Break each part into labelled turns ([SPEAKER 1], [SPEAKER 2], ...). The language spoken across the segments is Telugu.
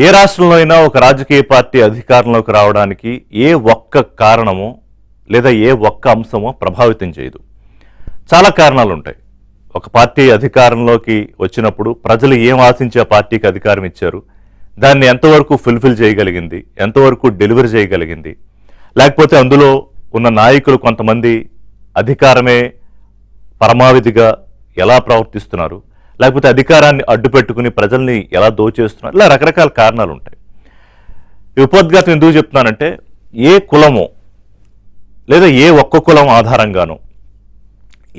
[SPEAKER 1] ఏ రాష్ట్రంలో అయినా ఒక రాజకీయ పార్టీ అధికారంలోకి రావడానికి ఏ ఒక్క కారణమో లేదా ఏ ఒక్క అంశమో ప్రభావితం చేయదు. చాలా కారణాలు ఉంటాయి. ఒక పార్టీ అధికారంలోకి వచ్చినప్పుడు ప్రజలు ఏం ఆశించే పార్టీకి అధికారం ఇచ్చారు, దాన్ని ఎంతవరకు ఫుల్ఫిల్ చేయగలిగింది, ఎంతవరకు డెలివరీ చేయగలిగింది, లేకపోతే అందులో ఉన్న నాయకులు కొంతమంది అధికారమే పరమావధిగా ఎలా ప్రవర్తిస్తున్నారు, లేకపోతే అధికారాన్ని అడ్డుపెట్టుకుని ప్రజల్ని ఎలా దోచేస్తున్నారు, ఇలా రకరకాల కారణాలు ఉంటాయి. ఈ ఉపోద్ఘాతం ఎందుకు చెప్తున్నానంటే, ఏ కులమో లేదా ఏ ఒక్క కులం ఆధారంగానో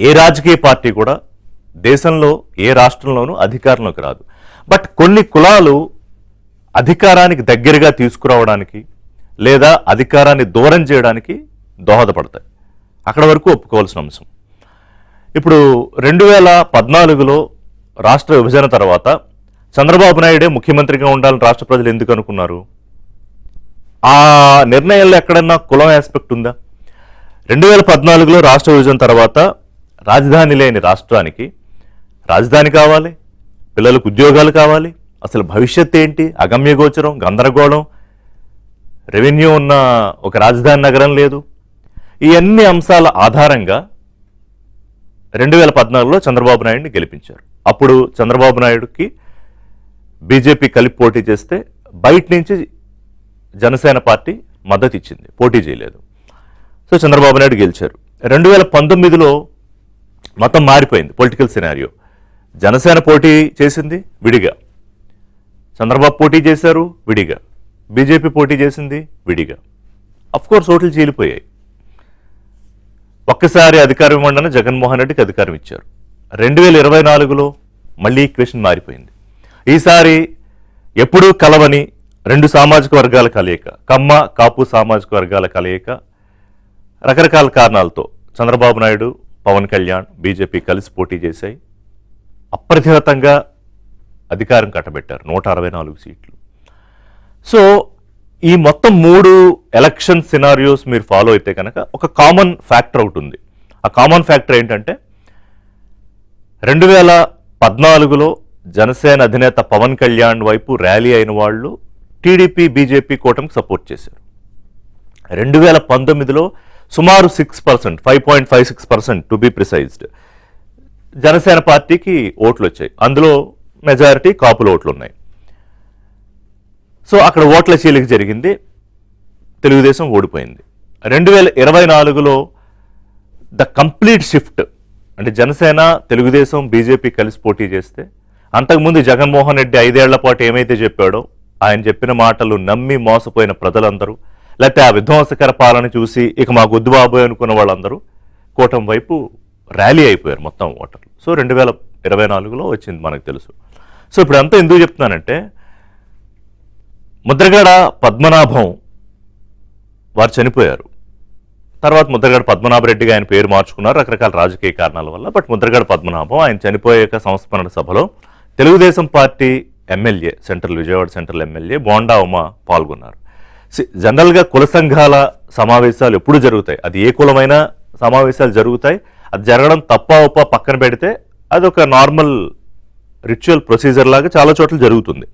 [SPEAKER 1] ఏ రాజకీయ పార్టీ కూడా దేశంలో ఏ రాష్ట్రంలోనూ అధికారంలోకి రాదు. బట్ కొన్ని కులాలు అధికారానికి దగ్గరగా తీసుకురావడానికి లేదా అధికారాన్ని దూరం చేయడానికి దోహదపడతాయి. అక్కడ వరకు ఒప్పుకోవాల్సిన అంశం. ఇప్పుడు 2014లో రాష్ట్ర విభజన తర్వాత చంద్రబాబు నాయుడే ముఖ్యమంత్రిగా ఉండాలని రాష్ట్ర ప్రజలు ఎందుకు అనుకున్నారు? ఆ నిర్ణయంలో ఎక్కడన్నా కులం ఆస్పెక్ట్ ఉందా? 2014లో రాష్ట్ర విభజన తర్వాత రాజధాని లేని రాష్ట్రానికి రాజధాని కావాలి, పిల్లలకు ఉద్యోగాలు కావాలి, అసలు భవిష్యత్ ఏంటి, అగమ్యగోచరం, గందరగోళం, రెవెన్యూ ఉన్న ఒక రాజధాని నగరం లేదు. ఈ అన్ని అంశాల ఆధారంగా 2014లో చంద్రబాబు నాయుడిని గెలిపించారు. అప్పుడు చంద్రబాబు నాయుడుకి బీజేపీ కలిపి పోటీ చేస్తే బయట నుంచి జనసేన పార్టీ మద్దతు ఇచ్చింది, పోటీ చేయలేదు. సో చంద్రబాబు నాయుడు గెలిచారు. 2019లో మొత్తం మారిపోయింది పొలిటికల్ సినారియో. జనసేన పోటీ చేసింది విడిగా, చంద్రబాబు పోటీ చేశారు విడిగా, బీజేపీ పోటీ చేసింది విడిగా. అఫ్కోర్స్ ఓట్లు చీలిపోయాయి. ఒక్కసారి అధికారం ఇవ్వండి జగన్మోహన్ రెడ్డికి అధికారం ఇచ్చారు. 2024లో మళ్ళీ ఈక్వేషన్ మారిపోయింది. ఈసారి ఎప్పుడూ కలవని రెండు సామాజిక వర్గాల కలయిక, కమ్మ కాపు సామాజిక వర్గాల కలయిక, రకరకాల కారణాలతో చంద్రబాబు నాయుడు, పవన్ కళ్యాణ్, బీజేపీ కలిసి పోటీ చేశాయి. అప్రతిహతంగా అధికారం కట్టబెట్టారు, 164 సీట్లు. సో ఈ మొత్తం 3 ఎలక్షన్ సినారియోస్ మీరు ఫాలో అయితే కనుక ఒక కామన్ ఫ్యాక్టర్ ఒకటి ఉంది. ఆ కామన్ ఫ్యాక్టర్ ఏంటంటే 2014లో జనసేన అధినేత పవన్ కళ్యాణ్ వైపు ర్యాలీ అయిన వాళ్ళు టీడీపీ బీజేపీ కూటమికి సపోర్ట్ చేశారు. 2019లో సుమారు 6%, 5.56% టు బి ప్రిసైజ్డ్, జనసేన పార్టీకి ఓట్లు వచ్చాయి. అందులో మెజారిటీ కాపుల ఓట్లు ఉన్నాయి. సో అక్కడ ఓట్ల చీలిక జరిగింది, తెలుగుదేశం ఓడిపోయింది. 2024లో ద కంప్లీట్ షిఫ్ట్, అంటే జనసేన, తెలుగుదేశం, బీజేపీ కలిసి పోటీ చేస్తే అంతకుముందు జగన్మోహన్ రెడ్డి 5 ఏళ్ల పాటు ఏమైతే చెప్పాడో ఆయన చెప్పిన మాటలు నమ్మి మోసపోయిన ప్రజలందరూ, లేకపోతే ఆ విధ్వంసకర పాలన చూసి ఇక మా గుద్దు బాబోయ్ అనుకున్న వాళ్ళందరూ కూటమి వైపు ర్యాలీ అయిపోయారు మొత్తం ఓటర్లు. సో 2024లో వచ్చింది మనకు తెలుసు. సో ఇప్పుడు అంతా ఎందుకు చెప్తున్నానంటే, ముద్రగడ పద్మనాభం వారు చనిపోయారు. తర్వాత ముద్రగడ పద్మనాభరెడ్డిగా ఆయన పేరు మార్చుకున్నారు రకరకాల రాజకీయ కారణాల వల్ల. బట్ ముద్రగడ పద్మనాభం ఆయన చనిపోయాక సంస్మరణ సభలో Telugu Desam party MLA, Vijayawada central MLA bonda Uma పాల్గొన్నారు. జనరల్గా కుల సంఘాల సమావేశాలు ఎప్పుడు జరుగుతాయి, అది ఏ కులమైనా సమావేశాలు జరుగుతాయి. అది జరగడం తప్ప ఒప్ప పక్కన పెడితే అది ఒక నార్మల్ రిచువల్ ప్రొసీజర్ లాగా చాలా చోట్ల జరుగుతుంది.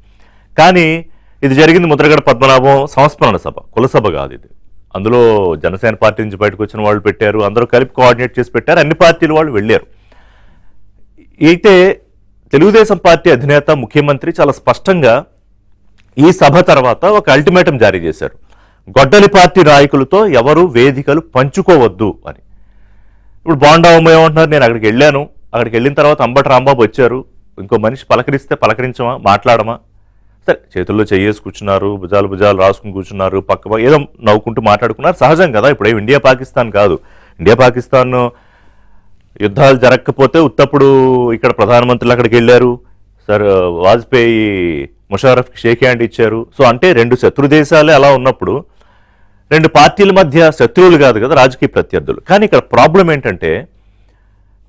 [SPEAKER 1] కానీ ఇది జరిగింది ముద్రగడ పద్మనాభం సంస్మరణ సభ, కుల సభ కాదు ఇది. అందులో జనసేన పార్టీ నుంచి బయటకు వచ్చిన వాళ్ళు పెట్టారు, అందరూ కలిపి కోఆర్డినేట్ చేసి పెట్టారు, అన్ని పార్టీల వాళ్ళు వెళ్ళారు. అయితే తెలుగుదేశం పార్టీ అధినేత, ముఖ్యమంత్రి చాలా స్పష్టంగా ఈ సభ తర్వాత ఒక అల్టిమేటం జారీ చేశారు. గొడ్డలి పార్టీ నాయకులతో ఎవరు వేదికలు పంచుకోవద్దు అని. ఇప్పుడు బోండా ఉమ ఏమంటున్నారు, నేను అక్కడికి వెళ్ళాను, అక్కడికి వెళ్ళిన తర్వాత అంబటి రాంబాబు వచ్చారు, ఇంకో మనిషి పలకరిస్తే పలకరించమా, మాట్లాడమా, సరే చేతుల్లో చెయ్యేసి కూర్చున్నారు, భుజాలు రాసుకుని కూర్చున్నారు, పక్క ఏదో నవ్వుకుంటూ మాట్లాడుకున్నారు, సహజం కదా. ఇప్పుడు ఇండియా పాకిస్తాన్ కాదు. ఇండియా పాకిస్తాన్ యుద్ధాలు జరగకపోతే ఉత్తప్పుడు ఇక్కడ ప్రధానమంత్రులు అక్కడికి వెళ్ళారు, సార్ వాజ్పేయి ముషారఫ్కి షేక్ హ్యాండ్ ఇచ్చారు. సో అంటే 2 శత్రు దేశాలే అలా ఉన్నప్పుడు 2 పార్టీల మధ్య శత్రువులు కాదు కదా రాజకీయ ప్రత్యర్థులు. కానీ ఇక్కడ ప్రాబ్లం ఏంటంటే,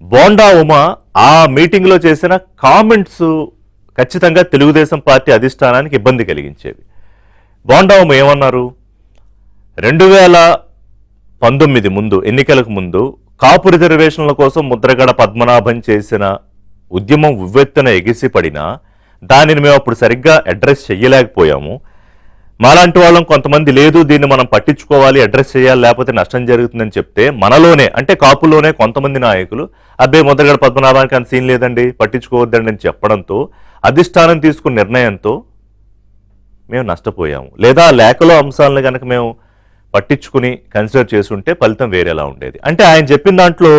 [SPEAKER 1] బోండా ఉమ ఆ మీటింగ్లో చేసిన కామెంట్స్ ఖచ్చితంగా తెలుగుదేశం పార్టీ అధిష్టానానికి ఇబ్బంది కలిగించేవి. బోండా ఉమ ఏమన్నారు, 2019 ముందు, ఎన్నికలకు ముందు కాపు రిజర్వేషన్ల కోసం ముద్రగడ పద్మనాభం చేసిన ఉద్యమం ఉవ్వెత్తున ఎగిసిపడినా దానిని మేము అప్పుడు సరిగ్గా అడ్రస్ చెయ్యలేకపోయాము. మాలాంటి వాళ్ళం కొంతమంది లేదు దీన్ని మనం పట్టించుకోవాలి, అడ్రస్ చేయాలి, లేకపోతే నష్టం జరుగుతుందని చెప్తే మనలోనే అంటే కాపుల్లోనే కొంతమంది నాయకులు అబ్బే ముద్రగడ పద్మనాభానికి అంత సీన్ లేదండి పట్టించుకోవద్దండి అని చెప్పడంతో అధిష్టానం తీసుకున్న నిర్ణయంతో మేము నష్టపోయాము. లేదా లేఖలో అంశాలను కనుక మేము పట్టించుకుని కన్సిడర్ చేసుంటే ఫలితం వేరేలా ఉండేది. అంటే ఆయన చెప్పిన దాంట్లో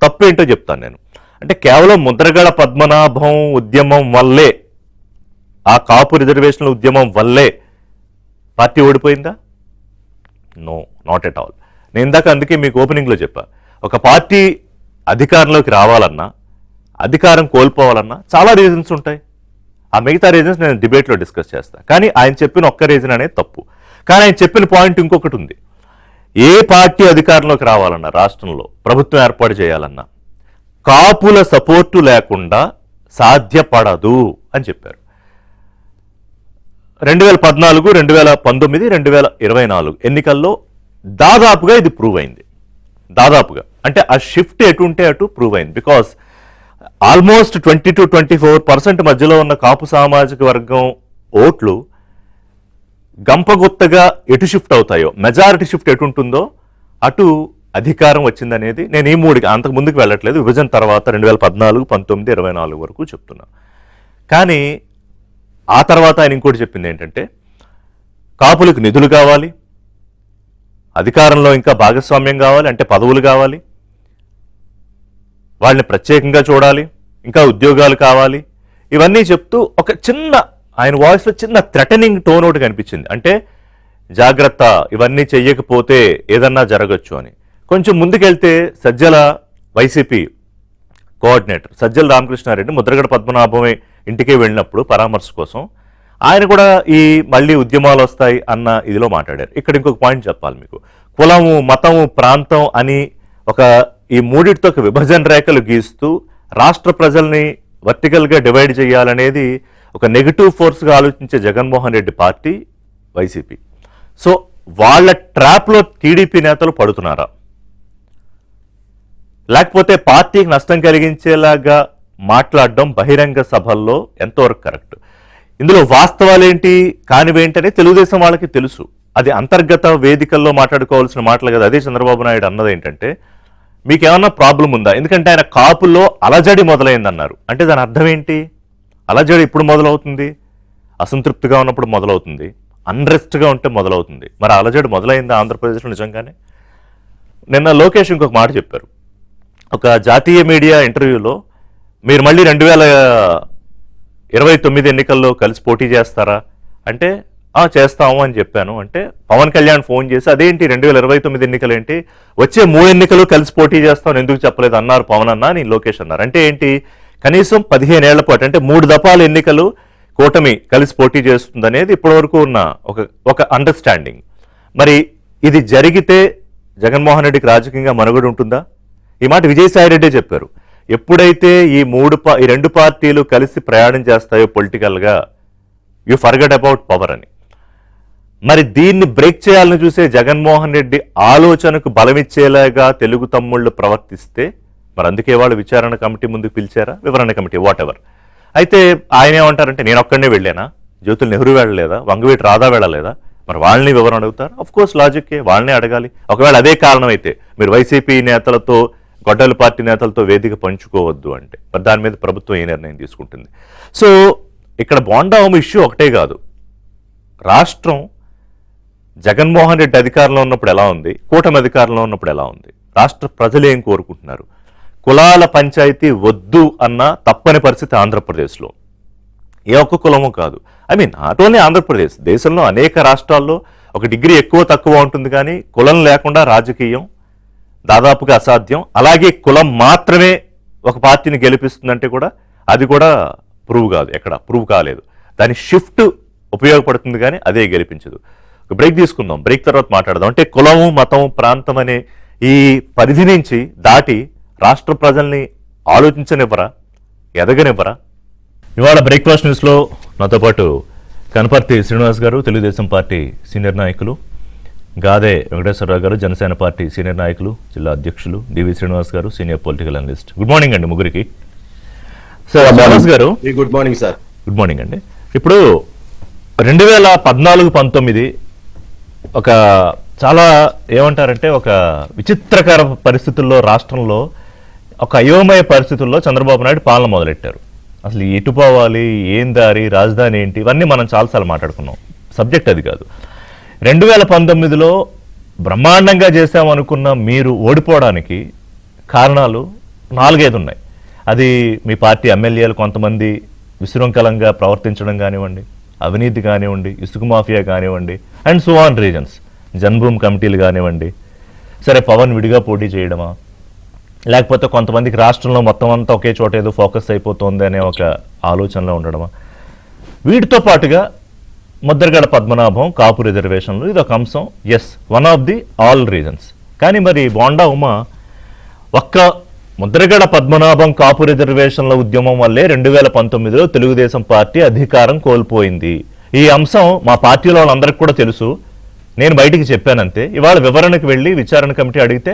[SPEAKER 1] తప్పు ఏంటో చెప్తాను నేను. అంటే కేవలం ముద్రగడ పద్మనాభం ఉద్యమం వల్లే, ఆ కాపు రిజర్వేషన్ల ఉద్యమం వల్లే పార్టీ ఓడిపోయిందా? No, not at all. నేను ఇందాక అందుకే మీకు ఓపెనింగ్లో చెప్పా, ఒక పార్టీ అధికారంలోకి రావాలన్నా అధికారం కోల్పోవాలన్నా చాలా రీజన్స్ ఉంటాయి. ఆ మిగతా రీజన్స్ నేను డిబేట్లో డిస్కస్ చేస్తాను. కానీ ఆయన చెప్పిన ఒక్క రీజన్ అనేది తప్పు. కానీ ఆయన చెప్పిన పాయింట్ ఇంకొకటి ఉంది. ఏ పార్టీ అధికారంలోకి రావాలన్నా, రాష్ట్రంలో ప్రభుత్వం ఏర్పాటు చేయాలన్నా కాపుల సపోర్టు లేకుండా సాధ్యపడదు అని చెప్పారు. 2014, 2019, 2024 ఎన్నికల్లో దాదాపుగా ఇది ప్రూవ్ అయింది. దాదాపుగా అంటే ఆ షిఫ్ట్ ఎటు ఉంటే అటు ప్రూవ్ అయింది. బికాస్ ఆల్మోస్ట్ 20-24% మధ్యలో ఉన్న కాపు సామాజిక వర్గం ఓట్లు గంపగుత్తగా ఎటు షిఫ్ట్ అవుతాయో, మెజారిటీ షిఫ్ట్ ఎటు ఉంటుందో అటు అధికారం వచ్చిందనేది నేను ఈ మూడుకి అంతకు ముందుకు వెళ్ళట్లేదు. విభజన తర్వాత 2014, 19, 24 వరకు చెప్తున్నా. కానీ ఆ తర్వాత ఆయన ఇంకోటి చెప్పింది ఏంటంటే కాపులకు నిధులు కావాలి, అధికారంలో ఇంకా భాగస్వామ్యం కావాలి, అంటే పదవులు కావాలి, వాళ్ళని ప్రత్యేకంగా చూడాలి, ఇంకా ఉద్యోగాలు కావాలి, ఇవన్నీ చెప్తూ ఒక చిన్న ఆయన వాయిస్లో చిన్న థ్రెటనింగ్ టోన్ ఒకటి కనిపించింది. అంటే జాగ్రత్త, ఇవన్నీ చెయ్యకపోతే ఏదన్నా జరగచ్చు అని. కొంచెం ముందుకెళ్తే సజ్జల వైసీపీ కోఆర్డినేటర్ సజ్జల రామకృష్ణారెడ్డి ముద్రగడ పద్మనాభమే ఇంటికే వెళ్ళినప్పుడు పరామర్శ కోసం ఆయన కూడా ఈ మళ్ళీ ఉద్యమాలు వస్తాయి అన్న ఇదిలో మాట్లాడారు. ఇక్కడ ఇంకొక పాయింట్ చెప్పాలి మీకు. కులము, మతము, ప్రాంతం అని ఒక ఈ మూడిటితో ఒక విభజన రేఖలు గీస్తూ రాష్ట్ర ప్రజల్ని వర్టికల్గా డివైడ్ చేయాలనేది ఒక నెగిటివ్ ఫోర్స్గా ఆలోచించే Jaganmohan Reddy party YCP. So వాళ్ళ ట్రాప్లో టీడీపీ నేతలు పడుతున్నారా, లేకపోతే పార్టీకి నష్టం కలిగించేలాగా మాట్లాడడం బహిరంగ సభల్లో ఎంతవరకు కరెక్ట్? ఇందులో వాస్తవాలేంటి కానివేంటనే తెలుగుదేశం వాళ్ళకి తెలుసు. అది అంతర్గత వేదికల్లో మాట్లాడుకోవాల్సిన మాటలు కదా. అదే చంద్రబాబు నాయుడు అన్నది ఏంటంటే మీకేమన్నా ప్రాబ్లం ఉందా? ఎందుకంటే ఆయన కాపుల్లో అలజడి మొదలైందన్నారు. అంటే దాని అర్థం ఏంటి? అలజడి ఇప్పుడు మొదలవుతుంది, అసంతృప్తిగా ఉన్నప్పుడు మొదలవుతుంది, అన్రెస్ట్గా ఉంటే మొదలవుతుంది. మరి అలజడి మొదలైందా ఆంధ్రప్రదేశ్లో నిజంగానే? నిన్న లోకేష్ ఇంకొక మాట చెప్పారు ఒక జాతీయ మీడియా ఇంటర్వ్యూలో, మీరు మళ్ళీ 2029 ఎన్నికల్లో కలిసి పోటీ చేస్తారా అంటే చేస్తాము అని చెప్పాను. అంటే పవన్ కళ్యాణ్ ఫోన్ చేసి అదేంటి 2029 ఎన్నికలు ఏంటి, వచ్చే 3 ఎన్నికలు కలిసి పోటీ చేస్తామని ఎందుకు చెప్పలేదు అన్నారు పవన్ అన్న అని లోకేష్ అన్నారు. అంటే ఏంటి, కనీసం 15 ఏళ్ల పాటు అంటే 3 దఫాల ఎన్నికలు కూటమి కలిసి పోటీ చేస్తుంది అనేది ఇప్పటివరకు ఉన్న ఒక అండర్స్టాండింగ్. మరి ఇది జరిగితే జగన్మోహన్ రెడ్డికి రాజకీయంగా మనుగడ ఉంటుందా? ఈ మాట విజయసాయిరెడ్డి చెప్పారు. ఎప్పుడైతే ఈ 2 పార్టీలు కలిసి ప్రయాణం చేస్తాయో పొలిటికల్గా, యూ ఫర్గెట్ అబౌట్ పవర్ అని. మరి దీన్ని బ్రేక్ చేయాలని చూసే జగన్మోహన్ రెడ్డి ఆలోచనకు బలమిచ్చేలాగా తెలుగు తమ్ముళ్ళు ప్రవర్తిస్తే మరి అందుకే వాళ్ళు విచారణ కమిటీ ముందుకు పిలిచారా, వివరణ కమిటీ, వాట్ ఎవర్. అయితే ఆయన ఏమంటారంటే నేను ఒక్కడనే వెళ్ళానా, జ్యోతుల్ నెహ్రూ వెళ్ళలేదా, వంగవీటి రాధా వెళ్ళలేదా, మరి వాళ్ళని వివరణ అడుగుతారు? అఫ్ కోర్స్ లాజిక్కే, వాళ్ళనే అడగాలి. ఒకవేళ అదే కారణం అయితే మీరు వైసీపీ నేతలతో, గొడ్డల పార్టీ నేతలతో వేదిక పంచుకోవద్దు అంటే మరి దాని మీద ప్రభుత్వం ఏ నిర్ణయం తీసుకుంటుంది? సో ఇక్కడ బోండా హోమ్ ఇష్యూ ఒకటే కాదు. రాష్ట్రం జగన్మోహన్ రెడ్డి అధికారంలో ఉన్నప్పుడు ఎలా ఉంది, కూటమి అధికారంలో ఉన్నప్పుడు ఎలా ఉంది, రాష్ట్ర ప్రజలు ఏం కోరుకుంటున్నారు? కులాల పంచాయతీ వద్దు అన్న తప్పని పరిస్థితి ఆంధ్రప్రదేశ్లో. ఏ ఒక్క కులము కాదు, I mean not only Andhra Pradesh, దేశంలో అనేక రాష్ట్రాల్లో ఒక డిగ్రీ ఎక్కువ తక్కువ ఉంటుంది, కానీ కులం లేకుండా రాజకీయం దాదాపుగా అసాధ్యం. అలాగే కులం మాత్రమే ఒక పార్టీని గెలిపిస్తుందంటే కూడా అది కూడా ప్రూవ్ కాదు, ఎక్కడ ప్రూవ్ కాలేదు. దాని షిఫ్ట్ ఉపయోగపడుతుంది కానీ అదే గెలిపించదు. ఒక బ్రేక్ తీసుకుందాం, బ్రేక్ తర్వాత మాట్లాడదాం. అంటే కులము, మతం, ప్రాంతం అనే ఈ పరిధి నుంచి దాటి రాష్ట్ర ప్రజల్ని ఆలోచించనివ్వరా, ఎదగనివ్వరా? ఇవాళ బ్రేక్ఫాస్ట్ న్యూస్లో నాతో పాటు కనపర్తి శ్రీనివాస్ గారు, తెలుగుదేశం పార్టీ సీనియర్ నాయకులు, గాదే వెంకటేశ్వరరావు గారు, జనసేన పార్టీ సీనియర్ నాయకులు, జిల్లా అధ్యక్షులు, డివి శ్రీనివాస్ గారు, senior political analyst. Good morning అండి ముగ్గురికి. సార్ శ్రీనివాస్ గారు,
[SPEAKER 2] good morning sir.
[SPEAKER 1] Good morning అండి. ఇప్పుడు 2014-19 ఒక చాలా ఏమంటారంటే ఒక విచిత్రకర పరిస్థితుల్లో రాష్ట్రంలో ఒక అయోమయ పరిస్థితుల్లో చంద్రబాబు నాయుడు పాలన మొదలెట్టారు. అసలు ఎటు పోవాలి, ఏం దారి, రాజధాని ఏంటి, ఇవన్నీ మనం చాలాసార్లు మాట్లాడుకున్నాం. సబ్జెక్ట్ అది కాదు. 2019లో బ్రహ్మాండంగా చేశామనుకున్న మీరు ఓడిపోవడానికి కారణాలు 4-5 ఉన్నాయి. అది మీ పార్టీ ఎమ్మెల్యేలు కొంతమంది విశృంఖలంగా ప్రవర్తించడం కానివ్వండి, అవినీతి కానివ్వండి, ఇసుక మాఫియా కానివ్వండి, అండ్ సో ఆన్ రీజన్స్, జన్మభూమి కమిటీలు కానివ్వండి, సరే పవన్ విడిగా పోటీ చేయడమా, లేకపోతే కొంతమందికి రాష్ట్రంలో మొత్తం అంతా ఒకే చోట ఏదో ఫోకస్ అయిపోతుంది అనే ఒక ఆలోచనలో ఉండడమా, వీటితో పాటుగా ముద్రగడ పద్మనాభం కాపు రిజర్వేషన్లు ఇది ఒక అంశం. Yes, one of the all reasons. కానీ మరి బోండా ఉమా ఒక్క ముద్రగడ పద్మనాభం కాపు రిజర్వేషన్ల ఉద్యమం వల్లే 2019లో తెలుగుదేశం పార్టీ అధికారం కోల్పోయింది. ఈ అంశం మా పార్టీలో వాళ్ళందరికీ కూడా తెలుసు, నేను బయటికి చెప్పానంతే. ఇవాళ వివరణకు వెళ్ళి విచారణ కమిటీ అడిగితే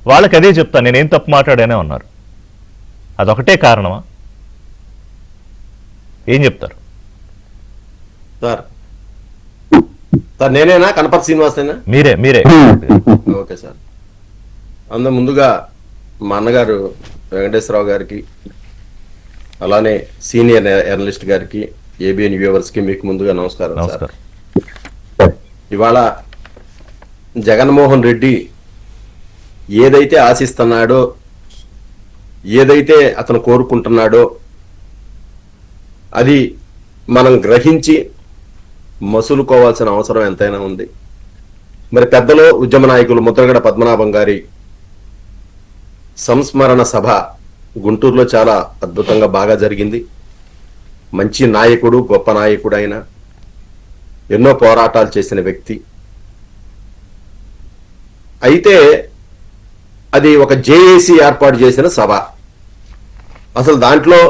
[SPEAKER 1] వాళ్ళకి అదే చెప్తాను, నేనేం తప్పు మాట్లాడానే ఉన్నారు. అదొకటే కారణమా? ఏం చెప్తారు
[SPEAKER 2] సార్? నేనేనా, కనపర్తి శ్రీనివాసేనా?
[SPEAKER 1] మీరే.
[SPEAKER 2] Okay sir. అందరూ ముందుగా మా అన్నగారు వెంకటేశ్వరరావు గారికి, అలానే సీనియర్ జర్నలిస్ట్ గారికి, ఏబిఎన్ వ్యూవర్స్ కి మీకు ముందుగా నమస్కారం. ఇవాళ జగన్మోహన్ రెడ్డి ఏదైతే ఆశిస్తున్నాడో, ఏదైతే అతను కోరుకుంటున్నాడో అది మనం గ్రహించి మసులుకోవాల్సిన అవసరం ఎంతైనా ఉంది. మరి పెద్దలు ఉద్యమ నాయకులు ముద్రగడ పద్మనాభం గారి సంస్మరణ సభ గుంటూరులో చాలా అద్భుతంగా బాగా జరిగింది. మంచి నాయకుడు, గొప్ప నాయకుడు, ఆయన ఎన్నో పోరాటాలు చేసిన వ్యక్తి. అయితే అది ఒక జేఏసీ ఏర్పాటు చేసిన సభ. అసలు దాంట్లో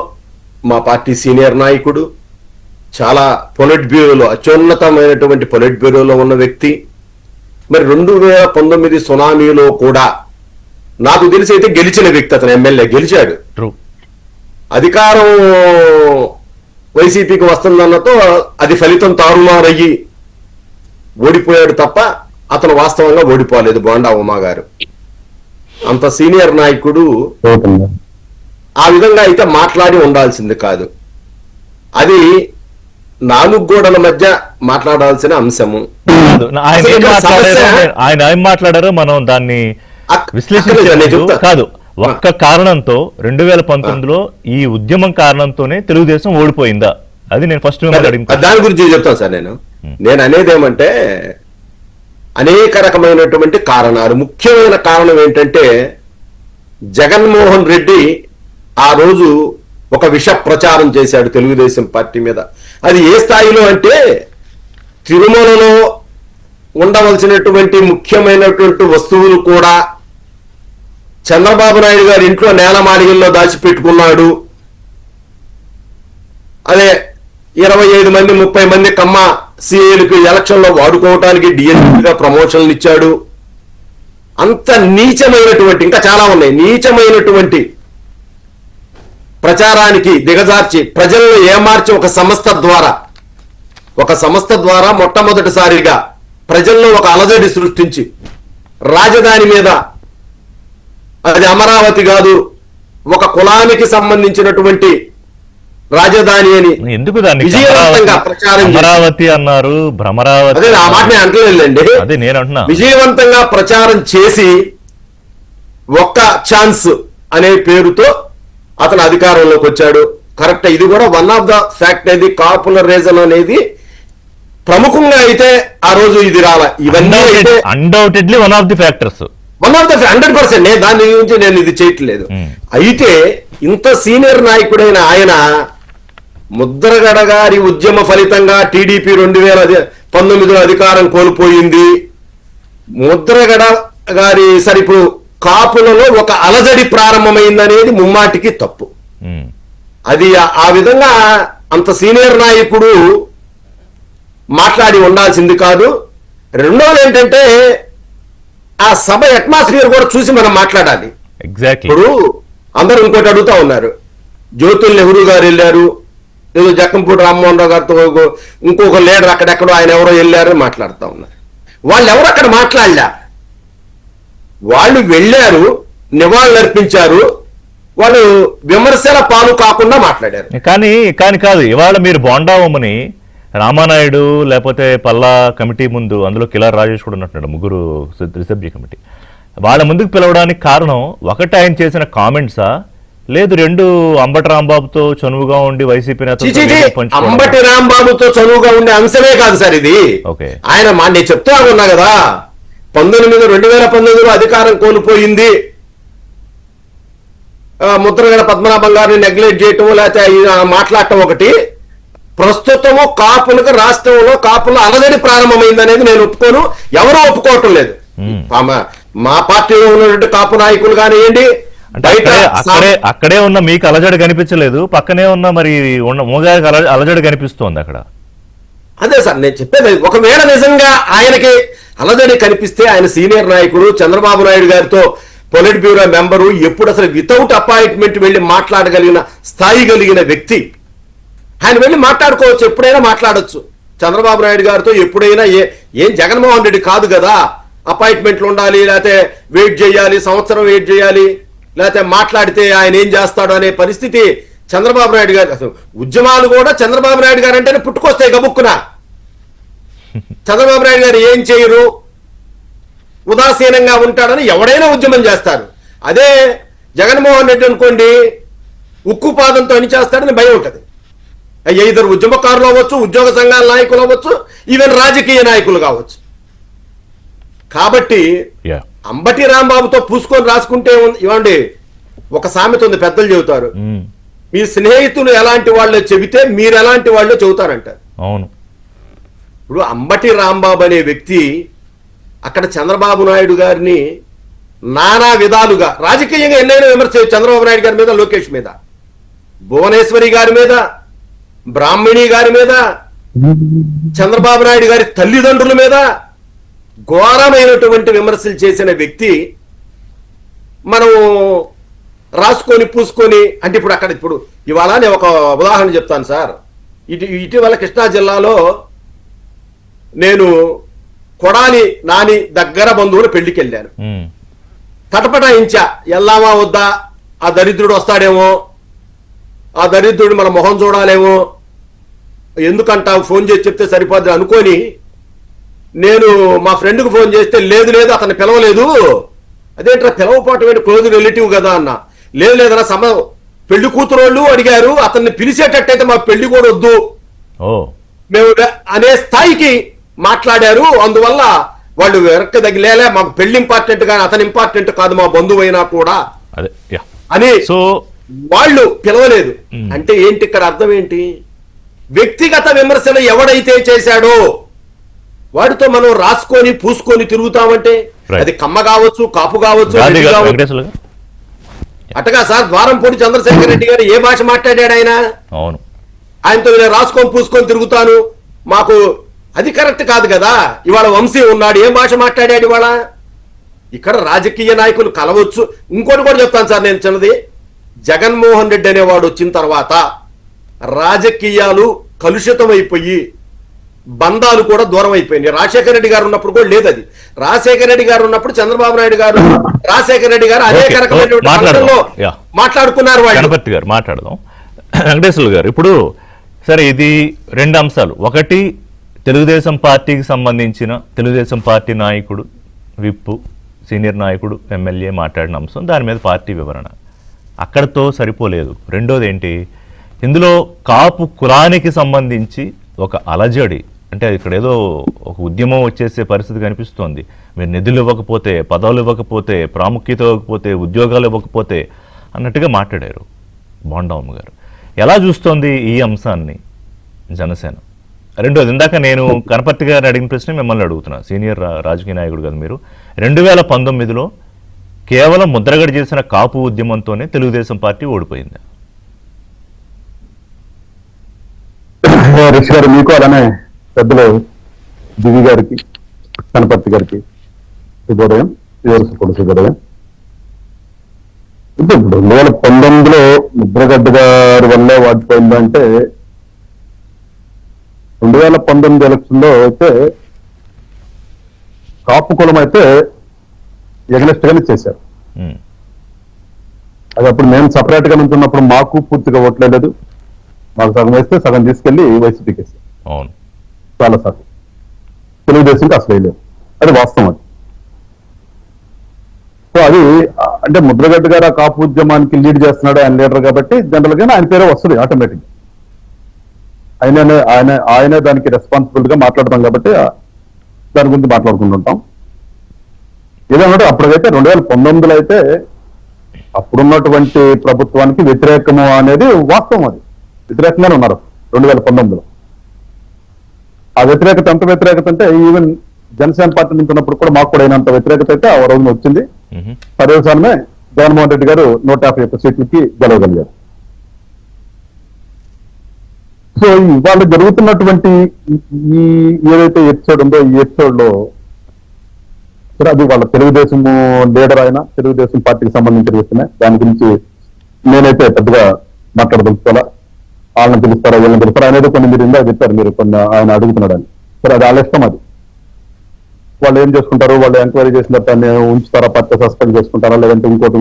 [SPEAKER 2] మా పార్టీ సీనియర్ నాయకుడు, చాలా పొలిట్ బ్యూరోలో అత్యున్నతమైనటువంటి పొలిట్ బ్యూరోలో ఉన్న వ్యక్తి, మరి 2019 సునామీలో కూడా నాకు తెలిసి అయితే గెలిచిన వ్యక్తి. అతను ఎమ్మెల్యే గెలిచాడు. అధికారం వైసీపీకి వస్తుందన్నతో అది ఫలితం తారుమారయ్యి ఓడిపోయాడు తప్ప అతను వాస్తవంగా ఓడిపోలేదు. బోండా ఉమా గారు అంత సీనియర్ నాయకుడు ఆ విధంగా అయితే మాట్లాడి ఉండాల్సింది కాదు. అది 4 గోడల మధ్య మాట్లాడాల్సిన అంశము.
[SPEAKER 1] ఆయన ఏం మాట్లాడారో మనం దాన్ని విశ్లేషించలేదు కాదు. ఒక్క కారణంతో 2019లో ఈ ఉద్యమం కారణంతోనే తెలుగుదేశం ఓడిపోయిందా? అది నేను ఫస్ట్
[SPEAKER 2] దాని గురించి చెప్తాను సార్. నేను అనేది ఏమంటే అనేక రకమైనటువంటి కారణాలు. ముఖ్యమైన కారణం ఏంటంటే జగన్మోహన్ రెడ్డి ఆ రోజు ఒక విష ప్రచారం చేశాడు తెలుగుదేశం పార్టీ మీద. అది ఏ స్థాయిలో అంటే తిరుమలలో ఉండవలసినటువంటి ముఖ్యమైనటువంటి వస్తువులు కూడా చంద్రబాబు నాయుడు గారి ఇంట్లో నేలమాళిగల్లో దాచిపెట్టుకున్నాడు. అదే 25 మంది 30 మంది కమ్మ సిఐలకు ఎలక్షన్ లో వాడుకోవటానికి డిఎస్పీగా ప్రమోషన్లు ఇచ్చాడు. అంత నీచమైనటువంటి, ఇంకా చాలా ఉన్నాయి, నీచమైనటువంటి ప్రచారానికి దిగజార్చి ప్రజలను ఏమార్చి ఒక సంస్థ ద్వారా మొట్టమొదటిసారిగా ప్రజల్లో ఒక అలజడి సృష్టించి రాజధాని మీద, అది అమరావతి కాదు, ఒక కులానికి సంబంధించినటువంటి రాజధాని అని
[SPEAKER 1] ఎందుకు దాన్ని
[SPEAKER 2] విజయవంతంగా ప్రచారం
[SPEAKER 1] అమరావతి అన్నారు, భ్రమరావతి,
[SPEAKER 2] అదే ఆ మాట నేను అంటలేదండి.
[SPEAKER 1] అదే నేను అంటున్నా.
[SPEAKER 2] విజయవంతంగా ప్రచారం చేసి ఒక్క ఛాన్స్ అనే పేరుతో అతను అధికారంలోకి వచ్చాడు. కరెక్ట్. ఇది కూడా వన్ ఆఫ్ ద ఫ్యాక్ట్. అనేది కాపులర్ రీజన్ అనేది ప్రముఖంగా అయితే ఆ రోజు ఇది రాల. ఇవన్నీ
[SPEAKER 1] undoubtedly one of the factors,
[SPEAKER 2] 100%. నేను దాని గురించి నేను ఇది చేయట్లేదు. అయితే ఇంత సీనియర్ నాయకుడైన ఆయన ముద్రగడ గారి ఉద్యమ ఫలితంగా టీడీపీ 2019లో అధికారం కోల్పోయింది. ముద్రగడ గారి సరిపు కాపులలో ఒక అలజడి ప్రారంభమైందనేది ముమ్మాటికి తప్పు. అది ఆ విధంగా అంత సీనియర్ నాయకుడు మాట్లాడి ఉండాల్సింది కాదు. రెండోది ఏంటంటే ఆ సభ అట్మాస్ఫియర్ కూడా చూసి మనం మాట్లాడాలి.
[SPEAKER 1] ఎగ్జాక్ట్లీ.
[SPEAKER 2] ఇప్పుడు అందరూ ఇంకోటి అడుగుతా ఉన్నారు. జ్యోతుల్ నెహ్రూ గారు వెళ్ళారు, ఏదో జక్కంపూడి రామ్మోహన్ రావు గారితో ఇంకొక లీడర్ అక్కడెక్కడో ఆయన ఎవరో వెళ్ళారని మాట్లాడుతూ ఉన్నారు. వాళ్ళు ఎవరు అక్కడ మాట్లాడలే, వాళ్ళు వెళ్ళారు, నివాళులు అర్పించారు, వాళ్ళు విమర్శల పాలు కాకుండా మాట్లాడారు.
[SPEAKER 1] కానీ కాదు, ఇవాళ మీరు బోండావమ్మని రామానాయుడు లేకపోతే పల్లా కమిటీ ముందు, అందులో కిలార్ రాజేష్ కూడా ఉన్నట్టున్నాడు, ముగ్గురు రిసెప్జీ కమిటీ, వాళ్ళ ముందుకు పిలవడానికి కారణం ఒకటి ఆయన చేసిన కామెంట్సా, లేదు రెండు అంబటి రాంబాబుతో చనువుగా ఉండి వైసీపీ
[SPEAKER 2] అంబటి రాంబాబుతో చనువుగా ఉండే అంశమే కాదు సార్ ఇది. ఆయన నేను చెప్తా ఉన్నా కదా, 2019లో అధికారం కోల్పోయింది, ముద్రగడ పద్మనాభం గారిని నెగ్లెక్ట్ చేయటం లేకపోతే మాట్లాడటం ఒకటి, ప్రస్తుతము కాపులకు రాష్ట్రంలో కాపులు అలజడి ప్రారంభమైంది అనేది నేను ఒప్పుకోను, ఎవరూ ఒప్పుకోవటం లేదు. మా పార్టీలో ఉన్నటువంటి కాపు నాయకులు కానివ్వండి,
[SPEAKER 1] అక్కడే ఉన్న మీకు అలజడి కనిపించలేదు, పక్కనే ఉన్న మరి మూగారికి అలజడి కనిపిస్తోంది అక్కడ.
[SPEAKER 2] అదే సార్ నేను చెప్పేది, ఒకవేళ నిజంగా ఆయనకి అలజడి కనిపిస్తే ఆయన సీనియర్ నాయకుడు చంద్రబాబు నాయుడు గారితో పొలిట్ బ్యూరో మెంబరు, ఎప్పుడు అసలు వితౌట్ అపాయింట్మెంట్ వెళ్ళి మాట్లాడగలిగిన స్థాయి కలిగిన వ్యక్తి, ఆయన వెళ్ళి మాట్లాడుకోవచ్చు, ఎప్పుడైనా మాట్లాడొచ్చు చంద్రబాబు నాయుడు గారితో ఎప్పుడైనా. ఏం జగన్మోహన్ రెడ్డి కాదు కదా, అపాయింట్మెంట్లు ఉండాలి, లేకపోతే వెయిట్ చేయాలి, సంవత్సరం వెయిట్ చేయాలి, లేకపోతే మాట్లాడితే ఆయన ఏం చేస్తాడు అనే పరిస్థితి చంద్రబాబు నాయుడు గారు. అసలు ఉద్యమాలు కూడా చంద్రబాబు నాయుడు గారు అంటేనే పుట్టుకొస్తాయి గబుక్కున. చంద్రబాబు నాయుడు గారు ఏం చేయరు, ఉదాసీనంగా ఉంటాడని ఎవడైనా ఉద్యమం చేస్తారు. అదే జగన్మోహన్ రెడ్డి అనుకోండి, ఉక్కు పాదంతో అని చేస్తాడని భయం ఉంటుంది. ఇద్దరు ఉద్యమకారులు అవ్వచ్చు, ఉద్యోగ సంఘాల నాయకులు అవ్వచ్చు, ఈవెన్ రాజకీయ నాయకులు కావచ్చు. కాబట్టి అంబటి రాంబాబుతో పూసుకొని రాసుకుంటే ఇవ్వండి, ఒక సామెత ఉంది, పెద్దలు చెబుతారు, మీ స్నేహితులు ఎలాంటి వాళ్ళో చెబితే మీరు ఎలాంటి వాళ్ళో చెబుతారంటారు.
[SPEAKER 1] అవును.
[SPEAKER 2] ఇప్పుడు అంబటి రాంబాబు అనే వ్యక్తి అక్కడ చంద్రబాబు నాయుడు గారిని నానా విధాలుగా రాజకీయంగా ఎన్నైనా విమర్శ చంద్రబాబు నాయుడు గారి మీద, లోకేష్ మీద, భువనేశ్వరి గారి మీద, బ్రాహ్మణి గారి మీద, చంద్రబాబు నాయుడు గారి తల్లిదండ్రుల మీద ఘోరమైనటువంటి విమర్శలు చేసిన వ్యక్తి మనం రాసుకొని పూసుకొని అంటే ఇప్పుడు ఇవాళ నేను ఒక ఉదాహరణ చెప్తాను సార్. ఇటీవల కృష్ణా జిల్లాలో నేను కొడాలి నాని దగ్గర బంధువులు పెళ్లికి వెళ్ళాను. తటపటాయించా, వెళ్దామా వద్దా, ఆ దరిద్రుడు వస్తాడేమో, ఆ దరిద్రుడు మన మొహం చూడాలేమో, ఎందుకంటావు, ఫోన్ చేసి చెప్తే సరిపోద్ది అనుకొని నేను మా ఫ్రెండ్కి ఫోన్ చేస్తే లేదు అతన్ని పిలవలేదు. అదేంట్రా పిలవపోవటం ఏంటి, క్లోజ్ రిలేటివ్ కదా అన్న. లేదన్నా పెళ్లి కూతురు వాళ్ళు అడిగారు, అతన్ని పిలిచేటట్టయితే మా పెళ్లి కూడా వద్దు మేము అనే స్థాయికి మాట్లాడారు. అందువల్ల వాళ్ళు వెనక్కి తగిలేలే, మాకు పెళ్లి ఇంపార్టెంట్ కానీ అతను ఇంపార్టెంట్ కాదు, మా బంధువు అయినా కూడా అని వాళ్ళు పిలవలేదు. అంటే ఏంటి ఇక్కడ అర్థం ఏంటి, వ్యక్తిగత విమర్శలు ఎవడైతే చేశాడో వాడితో మనం రాసుకొని పూసుకొని తిరుగుతామంటే అది కమ్మ కావచ్చు, కాపు కావచ్చు. అట్టగా సార్ ద్వారంపూడి చంద్రశేఖర్ రెడ్డి గారు ఏ భాష మాట్లాడాడు ఆయన, ఆయనతో నేను రాసుకొని పూసుకొని తిరుగుతాను, మాకు అది కరెక్ట్ కాదు కదా. ఇవాళ వంశీ ఉన్నాడు, ఏం భాష మాట్లాడాడు ఇవాళ. ఇక్కడ రాజకీయ నాయకులు కలవచ్చు. ఇంకోటి కూడా చెప్తాను సార్, నేను చిన్నది, జగన్మోహన్ రెడ్డి అనేవాడు వచ్చిన తర్వాత రాజకీయాలు కలుషితం అయిపోయి బంధాలు కూడా దూరం అయిపోయినాయి. రాజశేఖర రెడ్డి గారు ఉన్నప్పుడు కూడా లేదు అది. రాజశేఖర రెడ్డి గారు ఉన్నప్పుడు చంద్రబాబు నాయుడు గారు, రాజశేఖర రెడ్డి గారు అనేక రకమైన మాట్లాడుకున్నారు.
[SPEAKER 1] గణపతి గారు మాట్లాడదాం. వెంకటేశ్వర గారు, ఇప్పుడు సరే ఇది రెండు అంశాలు. ఒకటి తెలుగుదేశం పార్టీకి సంబంధించిన తెలుగుదేశం పార్టీ నాయకుడు, విప్పు, సీనియర్ నాయకుడు, ఎమ్మెల్యే మాట్లాడిన అంశం, దాని మీద పార్టీ వివరణ, అక్కడతో సరిపోలేదు. రెండోది ఏంటి, ఇందులో కాపు కులానికి సంబంధించి ఒక అలజడి, అంటే ఇక్కడ ఏదో ఒక ఉద్యమం వచ్చేసే పరిస్థితి కనిపిస్తోంది. మీరు నిధులు ఇవ్వకపోతే, పదవులు ఇవ్వకపోతే, ప్రాముఖ్యత ఇవ్వకపోతే, ఉద్యోగాలు ఇవ్వకపోతే అన్నట్టుగా మాట్లాడారు బోండమ్మ గారు. ఎలా చూస్తోంది ఈ అంశాన్ని జనసేన? రెండోది, ఇందాక నేను కనపర్తి గారిని అడిగిన ప్రశ్న మిమ్మల్ని అడుగుతున్నా, సీనియర్ రాజకీయ నాయకుడు కదా మీరు. 2019లో కేవలం ముద్రగడ చేసిన కాపు ఉద్యమంతోనే తెలుగుదేశం పార్టీ ఓడిపోయింది.
[SPEAKER 3] రిషి గారు, మీకు అలానే పెద్దలు దివి గారికి, కనపర్తి గారికి శుభోదయం, కూడా శుభోదయం. ఇప్పుడు 2019లో ముద్రగడ్డ గారి వల్ల వాటిపోయిందంటే 2019 ఎలక్షన్లో అయితే కాపు కులం అయితే ఎగనెస్ట్ గానే చేశారు.
[SPEAKER 1] ఉమ్,
[SPEAKER 3] అది అప్పుడు మేము సపరేట్ గా ఉంటున్నప్పుడు మాకు పూర్తిగా ఓట్లేదు. మాకు సగం వేస్తే సగం తీసుకెళ్లి వైసీపీకి వేసారు.
[SPEAKER 1] అవును.
[SPEAKER 3] చాలా సార్లు తెలుగుదేశంకి అసలు వేయలేదు. అది వాస్తవం. అది సో అది అంటే ముద్రగడ్డ గారు ఆ కాపు ఉద్యమానికి లీడ్ చేస్తున్నాడు, ఆయన లీడర్ కాబట్టి జనరల్ గా ఆయన పేరే వస్తుంది ఆటోమేటిక్. ఆయనే దానికి రెస్పాన్సిబుల్ గా మాట్లాడతాం కాబట్టి దాని గురించి మాట్లాడుకుంటుంటాం. ఏదన్నట్టు అప్పటికైతే 2019లో అయితే అప్పుడున్నటువంటి ప్రభుత్వానికి వ్యతిరేకము అనేది వాస్తవం. అది వ్యతిరేకంగానే ఉన్నారు 2019లో. ఆ వ్యతిరేకత ఎంత వ్యతిరేకత అంటే ఈవెన్ జనసేన పార్టీ నుంచి ఉన్నప్పుడు కూడా మాకు కూడా అయినంత వ్యతిరేకత అయితే ఆ రోజున వచ్చింది.
[SPEAKER 1] ఉహు,
[SPEAKER 3] పర్యవసానమే జగన్మోహన్ రెడ్డి గారు 151 సీట్లకి గెలవగలిగారు. సో ఇవాళ జరుగుతున్నటువంటి ఈ ఏదైతే ఎపిసోడ్ ఉందో ఈ ఎపిసోడ్ లో అది వాళ్ళ తెలుగుదేశం లీడర్ అయినా తెలుగుదేశం పార్టీకి సంబంధించిన వ్యక్తినే. దాని గురించి నేనైతే పెద్దగా మాట్లాడదలుచుకోవాలా. వాళ్ళని పిలుస్తారా వీళ్ళని పిలుస్తారా అనేది కొన్ని మీరు ఇందా చెప్పారు, మీరు కొన్ని ఆయన అడుగుతున్నాడు అని. సరే అది వాళ్ళ ఇష్టం. అది వాళ్ళు ఏం చేసుకుంటారు, వాళ్ళు ఎంక్వైరీ చేసిన తర్వాత ఉంచుతారా, పార్టీ సస్పెండ్ చేసుకుంటారా, లేదంటే ఇంకోటి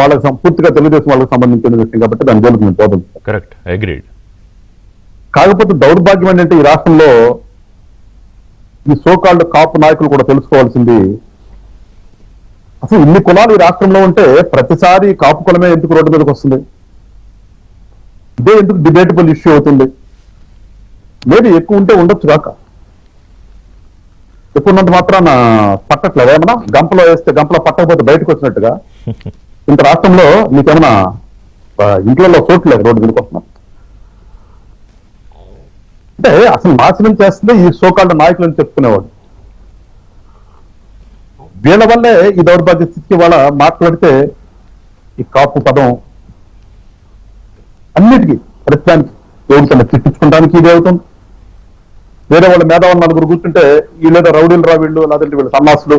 [SPEAKER 3] వాళ్ళకి పూర్తిగా తెలుగుదేశం వాళ్ళకి సంబంధించిన విషయం కాబట్టి దాని జోలికి మేము పోదాం.
[SPEAKER 1] Correct, agreed.
[SPEAKER 3] కాకపోతే దౌర్భాగ్యం ఏంటంటే ఈ రాష్ట్రంలో ఈ సోకాల్డ్ కాపు నాయకులు కూడా తెలుసుకోవాల్సింది, అసలు ఇన్ని కులాలు ఈ రాష్ట్రంలో ఉంటే ప్రతిసారి కాపు కులమే ఎందుకు రోడ్డు మీదకి వస్తుంది? ఇదే ఎందుకు డిబేటబుల్ ఇష్యూ అవుతుంది? మేబీ ఎక్కువ ఉంటే ఉండొచ్చు కాక, ఎక్కువ ఉన్నంత మాత్రాన పట్టట్లేదు. ఏమన్నా గంపలో వేస్తే గంపలో పట్టకపోతే బయటకు వచ్చినట్టుగా ఇంత రాష్ట్రంలో మీకేమన్నా ఇంట్లో చోట్లేదు రోడ్డు మీదకి వస్తున్నా అంటే అసలు నాశనం చేస్తుంది ఈ సోకాళ్ళ నాయకులని చెప్పుకునేవాడు. వీళ్ళ వల్లే ఈ దౌర్భాగ్య స్థితికి వాళ్ళ మాట్లాడితే ఈ కాపు పదం అన్నిటికీ ప్రతిదానికి ఎవరికన్నా తిట్టించుకోవడానికి ఇది అవుతుంది. వేరే వాళ్ళ మేధావులు నలుగురు కూర్చుంటే వీళ్ళేదో రౌడీలు రా వీళ్ళు, లేదంటే వీళ్ళు సన్నాసులు,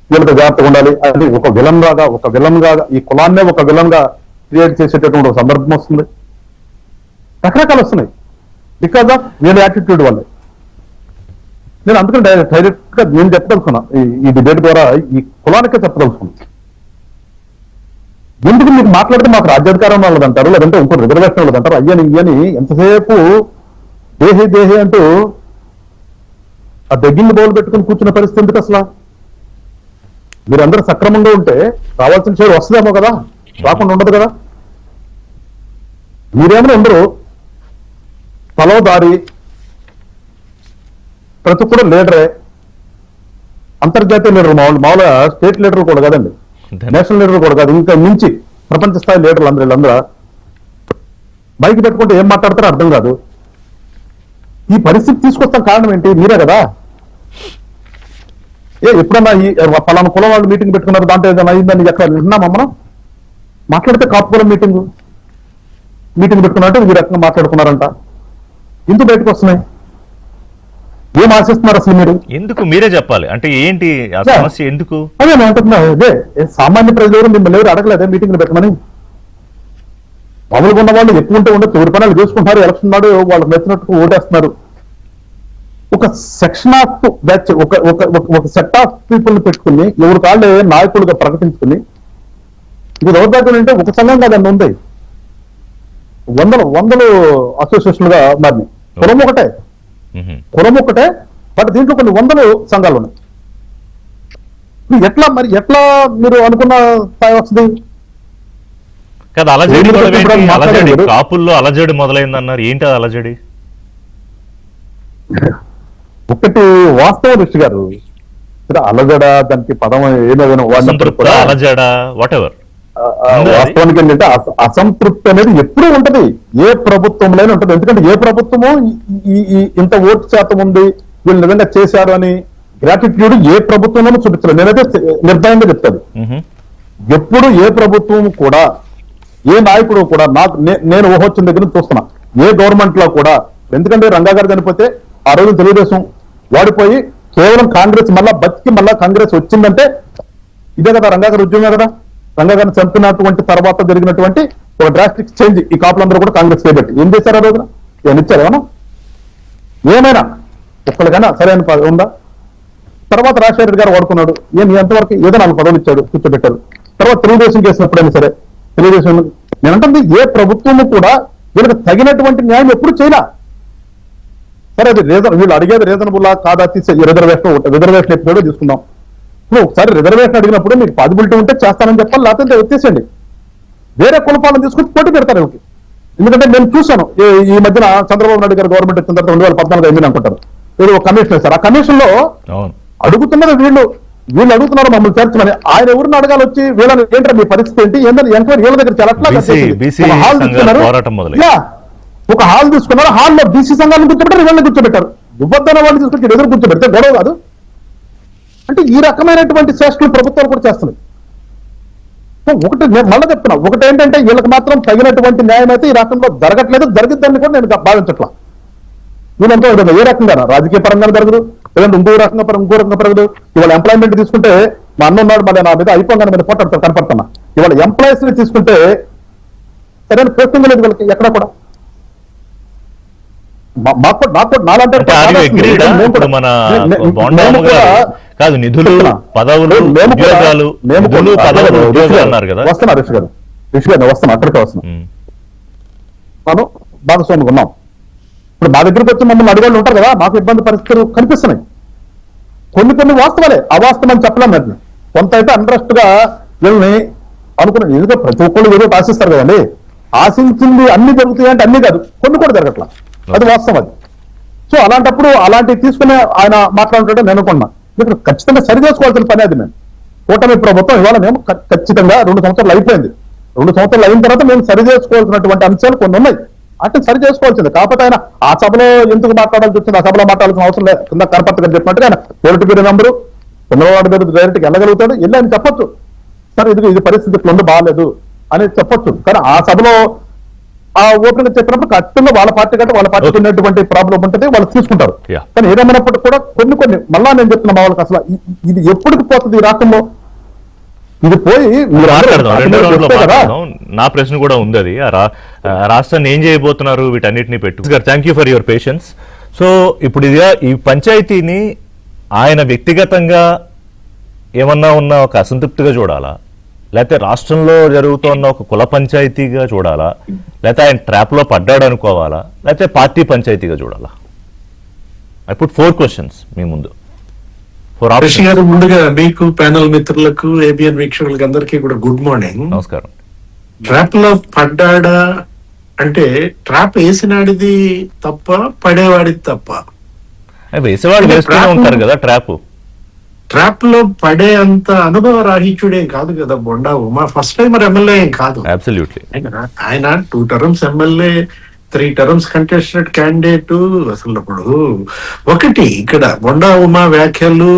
[SPEAKER 3] వీళ్ళతో జాగ్రత్తగా ఉండాలి అది ఒక విలన్ గా ఈ కులాన్నే ఒక విలన్ గా క్రియేట్ చేసేటటువంటి ఒక సందర్భం వస్తుంది. రకరకాలు వస్తున్నాయి బికాజ్ ఆఫ్ వీళ్ళ యాటిట్యూడ్ వల్లే. నేను అందుకని డైరెక్ట్ గా నేను చెప్పదలుచుకున్నా ఈ డిబేట్ ద్వారా ఈ కులానికే చెప్పదలుచుకున్నా. ఎందుకు మీకు మాట్లాడితే మాకు రాజ్యాధికారం వాళ్ళది అంటారు, లేదంటే ఇంకో రిజర్వేషన్ వాళ్ళది అంటారు, అయ్యని ఎంతసేపు దేహే అంటూ ఆ దగ్గిన్ని బౌలు పెట్టుకుని కూర్చున్న పరిస్థితి ఎందుకు అసలు? మీరందరూ సక్రమంగా ఉంటే రావాల్సిన షేర్ వస్తుందేమో కదా, రాకుండా ఉండదు కదా. మీరేమైనా ఉండరు, తలో దారి, ప్రతి కూడా లీడరే, అంతర్జాతీయ లీడర్, మామూలుగా స్టేట్ లీడర్ కూడా కదండి, నేషనల్ లీడర్ కూడా కాదు, ఇంకా మించి ప్రపంచ స్థాయి లీడర్లు వీళ్ళందరూ బైక్ పెట్టుకుంటే ఏం మాట్లాడతారో అర్థం కాదు. ఈ పరిస్థితి తీసుకొస్తాం కారణం ఏంటి? మీరే కదా. ఎప్పుడన్నా ఈ పలానా కులం వాళ్ళు మీటింగ్ పెట్టుకున్నారు, దాంట్లో ఏదైనా అయిందని ఎక్కడ విన్నామా మనం? మాట్లాడితే కాపు కులం మీటింగ్ పెట్టుకున్నట్టు ఈ రకంగా మాట్లాడుకున్నారంట. ఎందుకు బయటకు వస్తున్నాయి? ఏం ఆశిస్తున్నారు అసలు మీరు?
[SPEAKER 1] ఎందుకు మీరే చెప్పాలి అంటే ఏంటి ఆ సమస్య? ఎందుకు
[SPEAKER 3] అదే నేను అంటున్నా, అదే సామాన్య ప్రజలు ఎవరు మిమ్మల్ని ఎవరు అడగలేదే మీటింగ్లు పెట్టమని. మామూలుగా ఉన్న వాళ్ళు ఎక్కువ ఉంటే ఉండొచ్చు, ఎవరి పనులు చూసుకుంటున్నారు, ఎలక్షన్ నాడు వాళ్ళకి నచ్చినట్టు ఓటేస్తున్నారు. ఒక సెక్షన్ ఆఫ్ బ్యాచ్, ఒక సెట్ ఆఫ్ పీపుల్ పెట్టుకుని ఎవరి కాళ్ళే నాయకులుగా ప్రకటించుకుని ఇది దౌర్భాగ్యం అంటే ఒక సంఘం కాదండి ఉంది, వందలు అసోసియేషన్లుగా మారినాయి. కులం ఒకటే బట్ దీంట్లో కొన్ని వందలు సంఘాలు ఉన్నాయి. ఎట్లా మీరు అనుకున్న స్థాయి వస్తుంది
[SPEAKER 1] కదా? అలజడి కాపుల్లో అలజడి మొదలైందన్నారు, ఏంటి అది అలజడి?
[SPEAKER 3] ఒకటి వాస్తవ దృష్టి గారు, అలజడ దానికి పదం ఏదైనా
[SPEAKER 1] అలజడ వాట్ ఎవర్,
[SPEAKER 3] వాస్తవానికి ఏంటంటే అసంతృప్తి అనేది ఎప్పుడూ ఉంటది, ఏ ప్రభుత్వంలోనే ఉంటది. ఎందుకంటే ఏ ప్రభుత్వము ఇంత ఓటు శాతం ఉంది వీళ్ళు నిజంగా చేశారు అని గ్రాటిట్యూడ్ ఏ ప్రభుత్వంలోనూ చూపించలేదు. నేనైతే నిర్భయంగా చెప్తాను, ఎప్పుడు ఏ ప్రభుత్వం కూడా ఏ నాయకుడు కూడా నేను ఊహొచ్చిన దగ్గర చూస్తున్నా ఏ గవర్నమెంట్ లో కూడా. ఎందుకంటే రంగా గారు చనిపోతే ఆ రోజు తెలుగుదేశం వాడిపోయి కేవలం కాంగ్రెస్ మళ్ళా కాంగ్రెస్ వచ్చిందంటే ఇదే కదా రంగా గారి ఉద్యమే కదా. రంగా గారిని చంపినటువంటి తర్వాత జరిగినటువంటి ఒక డ్రాస్టిక్ చేంజ్ ఈ కాపులందరూ కూడా కాంగ్రెస్ చేయబట్టి ఏం చేశారు ఆ రోజున? ఏమి ఇచ్చారు ఏమన్నా? ఏమైనా ఒక్కరికైనా సరైన ఉందా? తర్వాత రాజశేఖర రెడ్డి గారు వాడుకున్నాడు, ఎంతవరకు ఏదో 4 పదవులు ఇచ్చాడు, కూర్చోబెట్టారు. తర్వాత తెలుగుదేశం కేసు ఎప్పుడైనా సరే తెలుగుదేశం, నేనంటుంది ఏ ప్రభుత్వము కూడా వీళ్ళకి తగినటువంటి న్యాయం ఎప్పుడు చేయలే. సరే అది వీళ్ళు అడిగేది రీజనబుల్ కాదా తీసే రిజర్వేషన్ ఎప్పుడో తీసుకుందాం. ఇప్పుడు ఒకసారి రిజర్వేషన్ అడిగినప్పుడు మీకు పాసిబిలిటీ ఉంటే చేస్తానని చెప్పాలి, లేకపోతే ఎత్తేసేయండి. వేరే కులపాలను తీసుకొచ్చి పోటీ పెడతారు వీళ్ళకి. ఎందుకంటే నేను చూశాను ఈ మధ్యన చంద్రబాబు నాయుడు గారు గవర్నమెంట్ వచ్చిన తర్వాత 2014 అయింది అనుకుంటారు, ఏదో ఒక కమిషన్ వేస్తారు. ఆ కమిషన్ లో అడుగుతున్నది వీళ్ళు అడుగుతున్నారు మమ్మల్ని చేర్చమని. ఆయన ఎవరిని అడగాలి వచ్చి వీళ్ళని ఏంటంటే మీ పరిస్థితి ఏంటి ఏంటంటే ఎంక్వైరీ వీళ్ళ దగ్గర చాలా హాల్ తీసుకున్నారు. ఒక హాల్ తీసుకున్నారు, హాల్లో బీసీ సంఘాలను కూర్చోబెట్టారు, వీళ్ళని కూర్చోబెట్టారు. యువద్దన వాళ్ళు తీసుకొచ్చి ఎదురు కూర్చోబెడితే గొడవ కాదు. అంటే ఈ రకమైనటువంటి చేష్టలు ప్రభుత్వాలు కూడా చేస్తున్నాయి. ఒకటి నేను మళ్ళీ చెప్తున్నా, ఒకటి ఏంటంటే వీళ్ళకి మాత్రం తగినటువంటి న్యాయం అయితే ఈ రాష్ట్రంలో జరగట్లేదు, జరిగిద్దని కూడా నేను భావించట్లా. వీళ్ళంతా ఏ రకంగా రాజకీయ పరంగా జరగదు, లేదంటే ఇంకో రకంగా పెరగదు. ఇవాళ ఎంప్లాయ్మెంట్ తీసుకుంటే మా అన్న ఉన్నాడు, మళ్ళీ నా మీద అయిపోగానే మీద పోటాడుతారు కనపడుతున్నా. ఇవాళ ఎంప్లాయీస్ ని తీసుకుంటే సరైన పోస్టింగ్ లేదు వీళ్ళకి ఎక్కడ కూడా.
[SPEAKER 1] కాదు నిధులు, పదవులు, ఉద్యోగాలు అన్నారు కదా.
[SPEAKER 3] వస్తున్నా రిషి గారు వస్తున్నా, అక్కడికే వస్తున్నా. మనం భాగస్వామిగా ఉన్నాం. ఇప్పుడు మా దగ్గరికి వచ్చి మమ్మల్ని అడిగాళ్ళు ఉంటారు కదా, మాకు ఇబ్బంది పరిస్థితులు కనిపిస్తున్నాయి. కొన్ని వాస్తవాలే, అవాస్తవం చెప్పలేం. మరి కొంత అయితే ఇంట్రెస్ట్ గా వీళ్ళని అనుకున్నాను. ఎందుకంటే ప్రతి ఒక్కళ్ళు ఏదో ఆశిస్తారు కదండి. ఆశించింది అన్ని జరుగుతాయి అంటే అన్ని కాదు, కొన్ని కూడా జరగట్లా, అది వాస్తవం అది. సో అలాంటప్పుడు అలాంటివి తీసుకునే ఆయన మాట్లాడుతుంటే నేను అనుకున్నా, ఇప్పుడు ఖచ్చితంగా సరి చేసుకోవాల్సిన పని అది. మేము కూటమి ప్రభుత్వం ఇవాళ మేము ఖచ్చితంగా 2 సంవత్సరాలు అయిపోయింది. 2 సంవత్సరాలు అయిన తర్వాత మేము సరి చేసుకోవాల్సినటువంటి అంశాలు కొన్ని ఉన్నాయి, అంటే సరి చేసుకోవాల్సింది. కాకపోతే ఆయన ఆ సభలో ఎందుకు మాట్లాడాల్సి వచ్చింది, ఆ సభలో మాట్లాడాల్సిన అవసరం లేదు. కింద కనపర్తి గారు చెప్పినట్టుగా ఆయన పొలిటి బ్యూరో మెంబరు చంద్రబాబు గారు డైరెక్ట్గా వెళ్ళగలుగుతాడు, వెళ్ళి ఆయన చెప్పొచ్చు, సరే ఇది పరిస్థితి ఇట్లా బాగాలేదు అని చెప్పొచ్చు. కానీ ఆ సభలో ఆ ఓపెన్ గా చెప్పినప్పుడు ఖచ్చితంగా వాళ్ళ పార్టీ కంటే వాళ్ళ పార్టీకి ఉన్నటువంటి ప్రాబ్లం ఉంటుంది, వాళ్ళు తీసుకుంటారు. కానీ ఏదేమైనప్పటికీ కూడా కొన్ని మళ్ళా నేను చెప్తున్నా మా వాళ్ళకి అసలు ఇది ఎప్పటికి పోతుంది ఈ రాష్ట్రంలో. ఇది పోయి
[SPEAKER 1] నా ప్రశ్న కూడా ఉంది అది, రాష్ట్రాన్ని ఏం చేయబోతున్నారు వీటన్నిటిని పెట్టు. Thank you for your patience. So ఇప్పుడు ఈ పంచాయతీని ఆయన వ్యక్తిగతంగా ఏమన్నా ఉన్న ఒక అసంతృప్తిగా చూడాలా, లేకపోతే రాష్ట్రంలో జరుగుతున్న ఒక కుల పంచాయతీగా చూడాలా, లేకపోతే ఆయన ట్రాప్ లో పడ్డాడు అనుకోవాలా, లేకపోతే పార్టీ పంచాయతీగా చూడాలా? ఐ పుట్ 4 క్వశ్చన్స్ మీ ముందు.
[SPEAKER 4] రిషి గారు, ముందుగా మీకు, ప్యానల్ మిత్రులకు, ఏబిఎన్ వీక్షకులకు అందరికీ కూడా గుడ్ మార్నింగ్,
[SPEAKER 1] నమస్కారం.
[SPEAKER 4] ట్రాప్ లో పడ్డాడా అంటే ట్రాప్ వేసినాడిది తప్ప, పడేవాడిది తప్ప?
[SPEAKER 1] వేసేవాడు వేస్తూనే ఉంటారు కదా ట్రాప్.
[SPEAKER 4] ట్రాప్ లో పడే అంత అనుభవ రాహిత్యుడేం కాదు కదా Bonda Uma. First timer MLA ఏం కాదు. ఆయన 2 terms MLA, 3 terms contested candidate. అసలు అప్పుడు ఒకటి ఇక్కడ బొండా ఉమా వ్యాఖ్యలు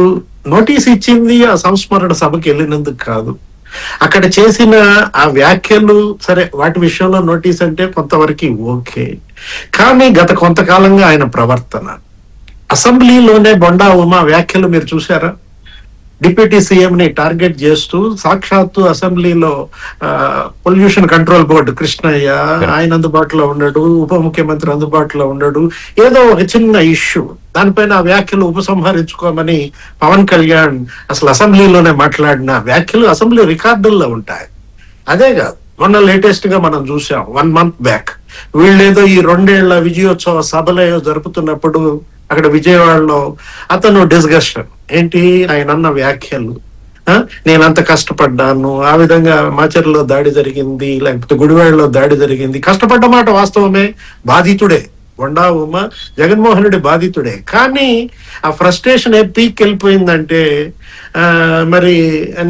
[SPEAKER 4] నోటీస్ ఇచ్చింది ఆ సంస్మరణ సభకి వెళ్ళినందుకు కాదు, అక్కడ చేసిన ఆ వ్యాఖ్యలు సరే వాటి విషయంలో నోటీస్ అంటే కొంతవరకు ఓకే. కానీ గత కొంతకాలంగా ఆయన ప్రవర్తన, అసెంబ్లీలోనే బొండా ఉమా వ్యాఖ్యలు మీరు చూసారా? డిప్యూటీ సీఎం ని టార్గెట్ చేస్తూ సాక్షాత్తు అసెంబ్లీలో పొల్యూషన్ కంట్రోల్ బోర్డు కృష్ణయ్య ఆయన అందుబాటులో ఉండడు, ఉప ముఖ్యమంత్రి అందుబాటులో ఉండడు, ఏదో ఒక చిన్న ఇష్యూ దానిపైన ఆ వ్యాఖ్యలు ఉపసంహరించుకోమని పవన్ కళ్యాణ్ అసలు అసెంబ్లీలోనే మాట్లాడిన వ్యాఖ్యలు అసెంబ్లీ రికార్డుల్లో ఉంటాయి. అదే కాదు, మొన్న లేటెస్ట్ గా మనం చూసాం 1 month బ్యాక్ వీళ్ళేదో ఈ 2 ఏళ్ల విజయోత్సవ సభలో జరుపుతున్నప్పుడు అక్కడ విజయవాడలో అతను డిస్కషన్ ఏంటి ఆయన అన్న వ్యాఖ్యలు, నేనంత కష్టపడ్డాను, ఆ విధంగా మాచర్లో దాడి జరిగింది, లేకపోతే గుడివాడలో దాడి జరిగింది. కష్టపడ్డ మాట వాస్తవమే, బాధితుడే బొండా ఉమ, జగన్మోహన్ రెడ్డి బాధితుడే. కానీ ఆ ఫ్రస్ట్రేషన్ ఏ పీక్ వెళ్ళిపోయిందంటే మరి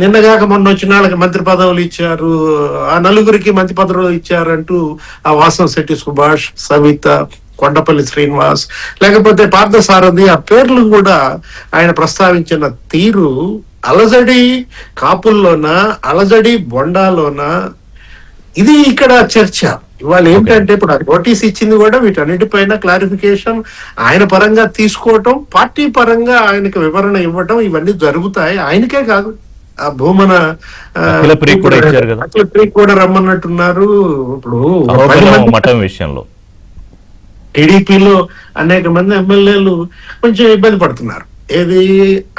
[SPEAKER 4] నిన్నగాక మొన్న వచ్చిన వాళ్ళకి మంత్రి పదవులు ఇచ్చారు, ఆ 4గురికి మంత్రి పదవులు ఇచ్చారంటూ ఆ వాసంశెట్టి సుభాష్, సవిత, కొండపల్లి శ్రీనివాస్, లేకపోతే పార్థసారథి, ఆ పేర్లు కూడా ఆయన ప్రస్తావించిన తీరు అలజడి కాపుల్లోన, అలజడి బొండాలోన. ఇది ఇక్కడ చర్చ ఇవాళ ఏంటంటే ఇప్పుడు ఆ నోటీస్ ఇచ్చింది కూడా వీటన్నిటిపైన క్లారిఫికేషన్ ఆయన పరంగా తీసుకోవటం, పార్టీ పరంగా ఆయనకు వివరణ ఇవ్వటం, ఇవన్నీ జరుగుతాయి. ఆయనకే కాదు, ఆ భూమన కూడా రమ్మన్నట్టున్నారు. ఇప్పుడు
[SPEAKER 1] మఠం విషయంలో
[SPEAKER 4] టీడీపీలో అనేక మంది ఎమ్మెల్యేలు కొంచెం ఇబ్బంది పడుతున్నారు. ఏది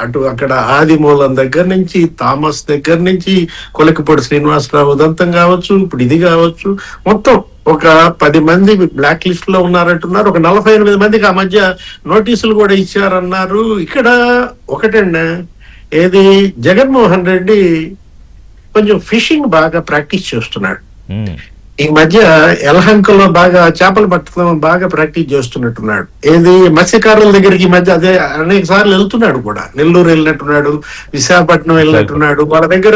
[SPEAKER 4] అటు అక్కడ ఆదిమూలం దగ్గర నుంచి, థామస్ దగ్గర నుంచి, కొలకపూడి శ్రీనివాసరావు ఉదంతం కావచ్చు, ఇప్పుడు ఇది కావచ్చు, మొత్తం ఒక 10 మంది బ్లాక్ లిస్ట్ లో ఉన్నారంటున్నారు. ఒక 48 మందికి ఆ మధ్య నోటీసులు కూడా ఇచ్చారన్నారు. ఇక్కడ ఒకటండి, ఏది జగన్మోహన్ రెడ్డి కొంచెం ఫిషింగ్ బాగా ప్రాక్టీస్ చేస్తున్నాడు. ఈ మధ్య యలహంకలో బాగా చేపలు పట్టడం బాగా ప్రాక్టీస్ చేస్తున్నట్టున్నాడు. ఏది మత్స్యకారుల దగ్గరికి ఈ మధ్య అదే అనేక సార్లు వెళ్తున్నాడు కూడా. నెల్లూరు వెళ్ళినట్టున్నాడు, విశాఖపట్నం వెళ్ళినట్టున్నాడు. వాళ్ళ దగ్గర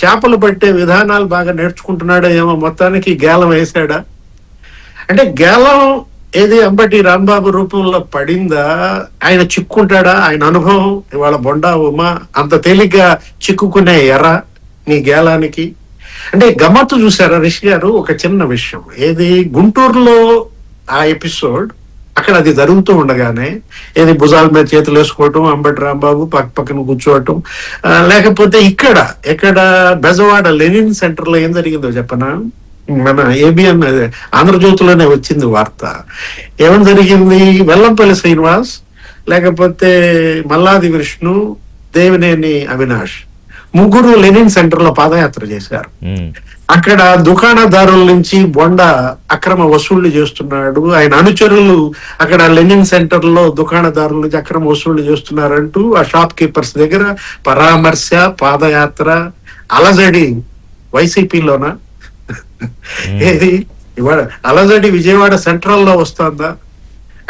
[SPEAKER 4] చేపలు పట్టే విధానాలు బాగా నేర్చుకుంటున్నాడో ఏమో. మొత్తానికి గేలం వేసాడా అంటే గేలం ఏది అంబటి రాంబాబు రూపంలో పడిందా, ఆయన చిక్కుంటాడా? ఆయన అనుభవం ఇవాళ బొండా ఉమా అంత తేలిగ్గా చిక్కుకునే ఎర్ర నీ గేలానికి అంటే గమ్మత్తు చూసారా రిషి గారు? ఒక చిన్న విషయం, ఏది గుంటూరులో ఆ ఎపిసోడ్ అక్కడ అది జరుగుతూ ఉండగానే ఏది భుజాల మీద చేతులు వేసుకోవటం, అంబటి రాంబాబు పక్కన కూర్చోవటం, లేకపోతే ఎక్కడ బెజవాడ లెనిన్ సెంటర్ లో ఏం జరిగిందో చెప్పనా? మన ఏబిఎన్ ఆంధ్రజ్యోతిలోనే వచ్చింది వార్త. ఏమని జరిగింది? వెల్లంపల్లి శ్రీనివాస్, లేకపోతే మల్లాది విష్ణు, దేవినేని అవినాష్ ముగ్గురు లెనిన్ సెంటర్ లో పాదయాత్ర చేశారు. అక్కడ దుకాణదారుల నుంచి బొండ అక్రమ వసూళ్లు చేస్తున్నాడు, ఆయన అనుచరులు అక్కడ లెనిన్ సెంటర్ లో దుకాణదారుల నుంచి అక్రమ వసూళ్లు చేస్తున్నారంటూ ఆ షాప్ కీపర్స్ దగ్గర పరామర్శ, పాదయాత్ర, అలజడి. వైసీపీలోనా ఏది ఇవాళ అలజడి విజయవాడ సెంట్రల్ లో వస్తుందా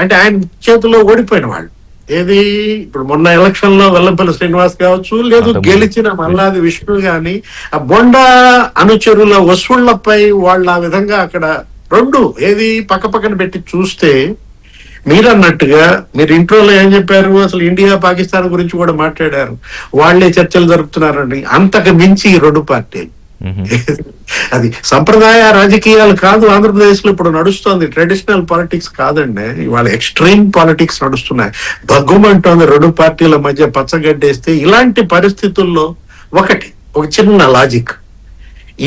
[SPEAKER 4] అంటే ఆయన చేతిలో ఓడిపోయిన వాళ్ళు. ఏది ఇప్పుడు మొన్న ఎలక్షన్ లో వెల్లంపల్లి శ్రీనివాస్ కావచ్చు, లేదు గెలిచిన మల్లాది విష్ణు గాని, ఆ బొండా అనుచరుల వసూళ్లపై వాళ్ళు ఆ విధంగా అక్కడ రెండు ఏది పక్క పక్కన పెట్టి చూస్తే, మీరన్నట్టుగా మీరు ఇంట్రోలో ఏం చెప్పారు? అసలు ఇండియా పాకిస్తాన్ గురించి కూడా మాట్లాడారు. వాళ్లే చర్చలు జరుపుతున్నారండి. అంతకు మించి ఈ రెండు పార్టీలు అది సంప్రదాయ రాజకీయాలు కాదు. ఆంధ్రప్రదేశ్ లో ఇప్పుడు నడుస్తోంది ట్రెడిషనల్ పాలిటిక్స్ కాదండి, ఇవాళ ఎక్స్ట్రీమ్ పాలిటిక్స్ నడుస్తున్నాయి. భగ్గుమంటోంది రెండు పార్టీల మధ్య పచ్చగడ్డేస్తే. ఇలాంటి పరిస్థితుల్లో ఒక చిన్న లాజిక్,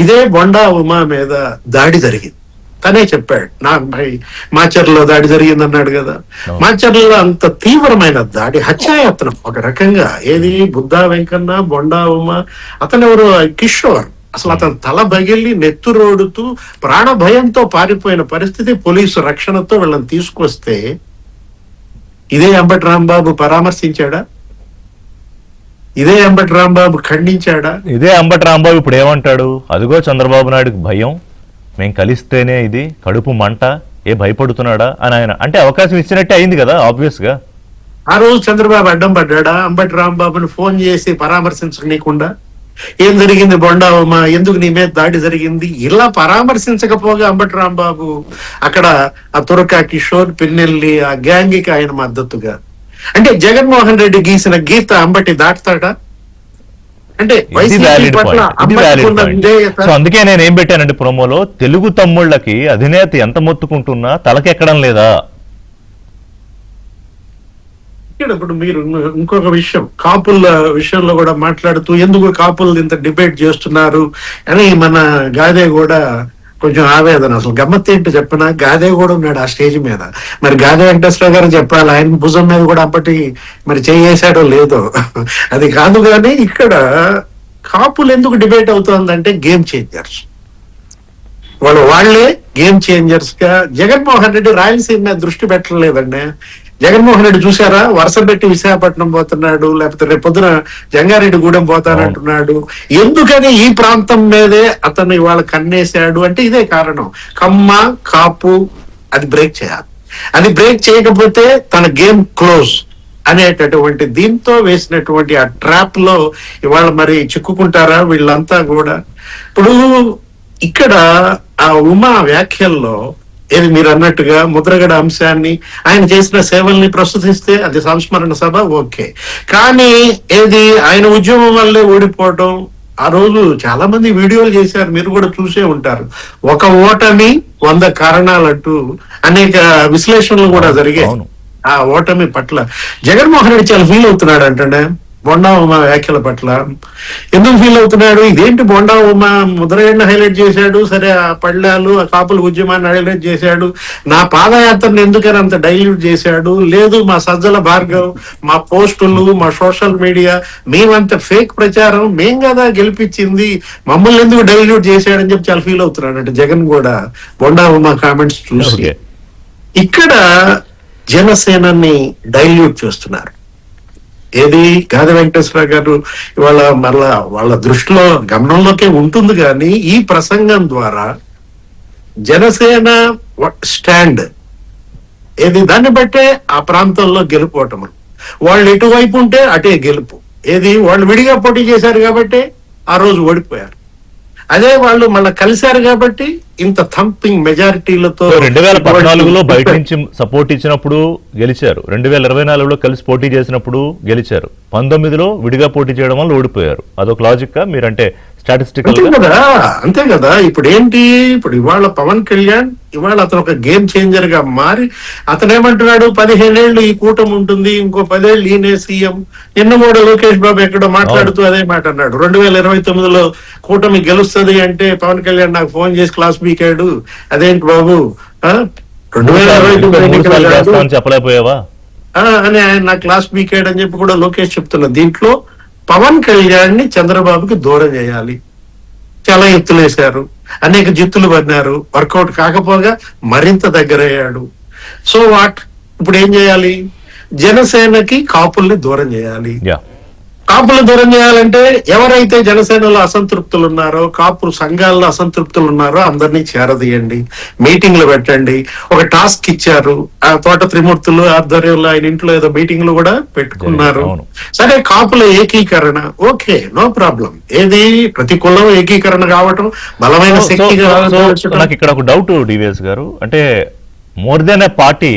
[SPEAKER 4] ఇదే బొండా ఉమా మీద దాడి జరిగింది. తనే చెప్పాడు, మాచర్లో దాడి జరిగింది అన్నాడు కదా. మాచర్లలో అంత తీవ్రమైన దాడి, హత్యాయత్నం ఒక రకంగా. ఏది బుద్ధా వెంకన్న, బొండా ఉమా, అతనెవరు కిషోర్, అసలు అతను తల బగిలి నెత్తురోడుతూ ప్రాణ భయంతో పారిపోయిన పరిస్థితి. పోలీసు రక్షణతో వీళ్ళని తీసుకొస్తే ఇదే అంబటి రాంబాబు పరామర్శించాడా? ఇదే అంబటి రాంబాబు ఖండించాడా?
[SPEAKER 1] ఇదే అంబటి రాంబాబు ఇప్పుడు ఏమంటాడు? అదిగో చంద్రబాబు నాయుడుకి భయం, మేం కలిస్తేనే ఇది కడుపు మంట, భయపడుతున్నాడా అని ఆయన అంటే అవకాశం ఇచ్చినట్టే అయింది కదా ఆబ్వియస్ గా.
[SPEAKER 4] ఆ రోజు చంద్రబాబు అడ్డం పడ్డాడా అంబటి రాంబాబుని ఫోన్ చేసి పరామర్శించనీయకుండా? ఏం జరిగింది బొండావమ్మా, ఎందుకు నీ మీద దాడి జరిగింది, ఇలా పరామర్శించకపోగా అంబటి రాంబాబు అక్కడ ఆ తురకా కిషోర్, పిన్నెల్లి ఆ గ్యాంగ్కి ఆయన మద్దతుగా. అంటే జగన్మోహన్ రెడ్డి గీసిన గీత అంబటి దాటుతాడా? అంటే
[SPEAKER 1] అందుకే నేను ఏం పెట్టానంటే ప్రోమోలో, తెలుగు తమ్ముళ్ళకి అధినేత ఎంత మొత్తుకుంటున్నా తలకెక్కడం లేదా?
[SPEAKER 4] ఇప్పుడు మీరు ఇంకొక విషయం, కాపుల విషయంలో కూడా మాట్లాడుతూ ఎందుకు కాపులు ఇంత డిబేట్ చేస్తున్నారు అని మన గాదే కూడా కొంచెం ఆవేదన. అసలు గమ్మత్ ఏంటో చెప్పిన, గాదే కూడా ఉన్నాడు ఆ స్టేజ్ మీద. మరి గాదే వెంకటేశ్వర గారు చెప్పాలి, ఆయన భుజం మీద కూడా అప్పటి మరి చేసాడో లేదో అది కాదు. కానీ ఇక్కడ కాపులు ఎందుకు డిబేట్ అవుతుందంటే గేమ్ చేంజర్స్, వాళ్ళే గేమ్ చేంజర్స్ గా. జగన్మోహన్ రెడ్డి రాయలసీమ మీద దృష్టి పెట్టలేదండి. జగన్మోహన్ రెడ్డి చూసారా, వరుస పెట్టి విశాఖపట్నం పోతున్నాడు, లేకపోతే రేపొద్దున జంగారెడ్డి గూడెం పోతానంటున్నాడు. ఎందుకని ఈ ప్రాంతం మీదే అతను ఇవాళ కన్నేశాడు అంటే ఇదే కారణం. కమ్మ కాపు అది బ్రేక్ చేయాలి. అది బ్రేక్ చేయకపోతే తన గేమ్ క్లోజ్ అనేటటువంటి దీంతో వేసినటువంటి ఆ ట్రాప్ లో ఇవాళ మరి చిక్కుకుంటారా వీళ్ళంతా కూడా. ఇప్పుడు ఇక్కడ ఆ ఉమా వ్యాఖ్యల్లో ఏది మీరు అన్నట్టుగా ముద్రగడ అంశాన్ని, ఆయన చేసిన సేవల్ని ప్రస్తుతిస్తే అది సంస్మరణ సభ ఓకే. కానీ ఏది ఆయన ఉద్యమం వల్లే ఓడిపోవడం, ఆ రోజు చాలా మంది వీడియోలు చేశారు, మీరు కూడా చూసే ఉంటారు. ఒక ఓటమి 100 కారణాలంటూ అనేక విశ్లేషణలు కూడా జరిగాయి. ఆ ఓటమి పట్ల జగన్మోహన్ రెడ్డి చాలా ఫీల్ అవుతున్నాడు అంటే, బొండా ఉమా వ్యాఖ్యల పట్ల ఎందుకు ఫీల్ అవుతున్నాడు? ఇదేంటి బొండా ఉమా ముద్రగడ్డ హైలైట్ చేశాడు, సరే ఆ పళ్ళాలు ఆ కాపుల ఉద్యమాన్ని హైలైట్ చేశాడు, నా పాదయాత్రను ఎందుకని అంత డైల్యూట్ చేశాడు? లేదు మా సజ్జల భార్గవ్, మా పోస్టులు, మా సోషల్ మీడియా, మేమంత ఫేక్ ప్రచారం, మేం కదా గెలిపించింది, మమ్మల్ని ఎందుకు డైల్యూట్ చేశాడని చెప్పి చాలా ఫీల్ అవుతున్నాడు అంటే జగన్ కూడా బొండా ఉమా కామెంట్స్ చూసి.
[SPEAKER 1] Okay.
[SPEAKER 4] ఇక్కడ జనసేనని డైల్యూట్ చేస్తున్నారు. ఏది గాది వెంకటేశ్వర గారు ఇవాళ మళ్ళా వాళ్ళ దృష్టిలో గమనంలోకే ఉంటుంది, కానీ ఈ ప్రసంగం ద్వారా జనసేన స్టాండ్ ఏది దాన్ని బట్టే ఆ ప్రాంతంలో గెలుపోవటం. వాళ్ళు ఎటువైపు ఉంటే అటే గెలుపు. ఏది వాళ్ళు విడిగా పోటీ చేశారు కాబట్టి ఆ రోజు ఓడిపోయారు. అదే వాళ్ళు మళ్ళీ కలిశారు కాబట్టి ఇంత థంపింగ్ మెజారిటీలతో
[SPEAKER 1] 2014లో బయట నుంచి సపోర్ట్ ఇచ్చినప్పుడు గెలిచారు, 2024లో కలిసి పోటీ చేసినప్పుడు గెలిచారు, 19లో విడిగా పోటీ చేయడం వల్ల ఓడిపోయారు. అదొక లాజిక్ మీరంటే స్టాటిస్టికల్
[SPEAKER 4] అంతే కదా. ఇప్పుడు ఏంటి, ఇప్పుడు ఇవాళ పవన్ కళ్యాణ్ ఇవాళ అతను ఒక గేమ్ చేంజర్ గా మారి అతను ఏమంటున్నాడు, 15 ఏళ్ళు ఈ కూటమి ఉంటుంది, ఇంకో 10 ఏళ్ళు ఈయనే సీఎం. నిన్న కూడా లోకేష్ బాబు ఎక్కడో మాట్లాడుతూ అదే మాట అన్నాడు. 2029లో కూటమి గెలుస్తుంది అంటే పవన్ కళ్యాణ్ నాకు ఫోన్ చేసి క్లాస్ బీకాడు. అదేంటి బాబు 2029
[SPEAKER 1] చెప్పలేకపోయావా
[SPEAKER 4] అని ఆయన నా క్లాస్ బీకాడు అని చెప్పి కూడా లోకేష్ చెప్తున్నా. దీంట్లో పవన్ కళ్యాణ్ ని చంద్రబాబుకి దూరం చేయాలి. చాలా ఎత్తులు వేశారు, అనేక జిత్తులు పడినారు, వర్కౌట్ కాకపోగా మరింత దగ్గర అయ్యాడు. సో వాట్ ఇప్పుడు ఏం చేయాలి? జనసేనకి కాపుల్ని దూరం చేయాలి. కాపులు దూరం చేయాలంటే ఎవరైతే జనసేనలో అసంతృప్తులు ఉన్నారో, కాపు సంఘాల్లో అసంతృప్తులు ఉన్నారో అందరినీ చేరదీయండి, మీటింగ్లు పెట్టండి. ఒక టాస్క్ ఇచ్చారు, ఆ తోట త్రిమూర్తులు ఆధ్వర్యంలో ఆయన ఇంట్లో ఏదో మీటింగ్లు కూడా పెట్టుకున్నారు. సరే కాపుల ఏకీకరణ ఓకే, నో ప్రాబ్లం. ఏది ప్రతి కులం ఏకీకరణ కావటం బలమైన శక్తిగా.
[SPEAKER 1] నాకు ఇక్కడ ఒక డౌట్ డివిఎస్ గారు, అంటే మోర్ దెన్ ఏ పార్టీ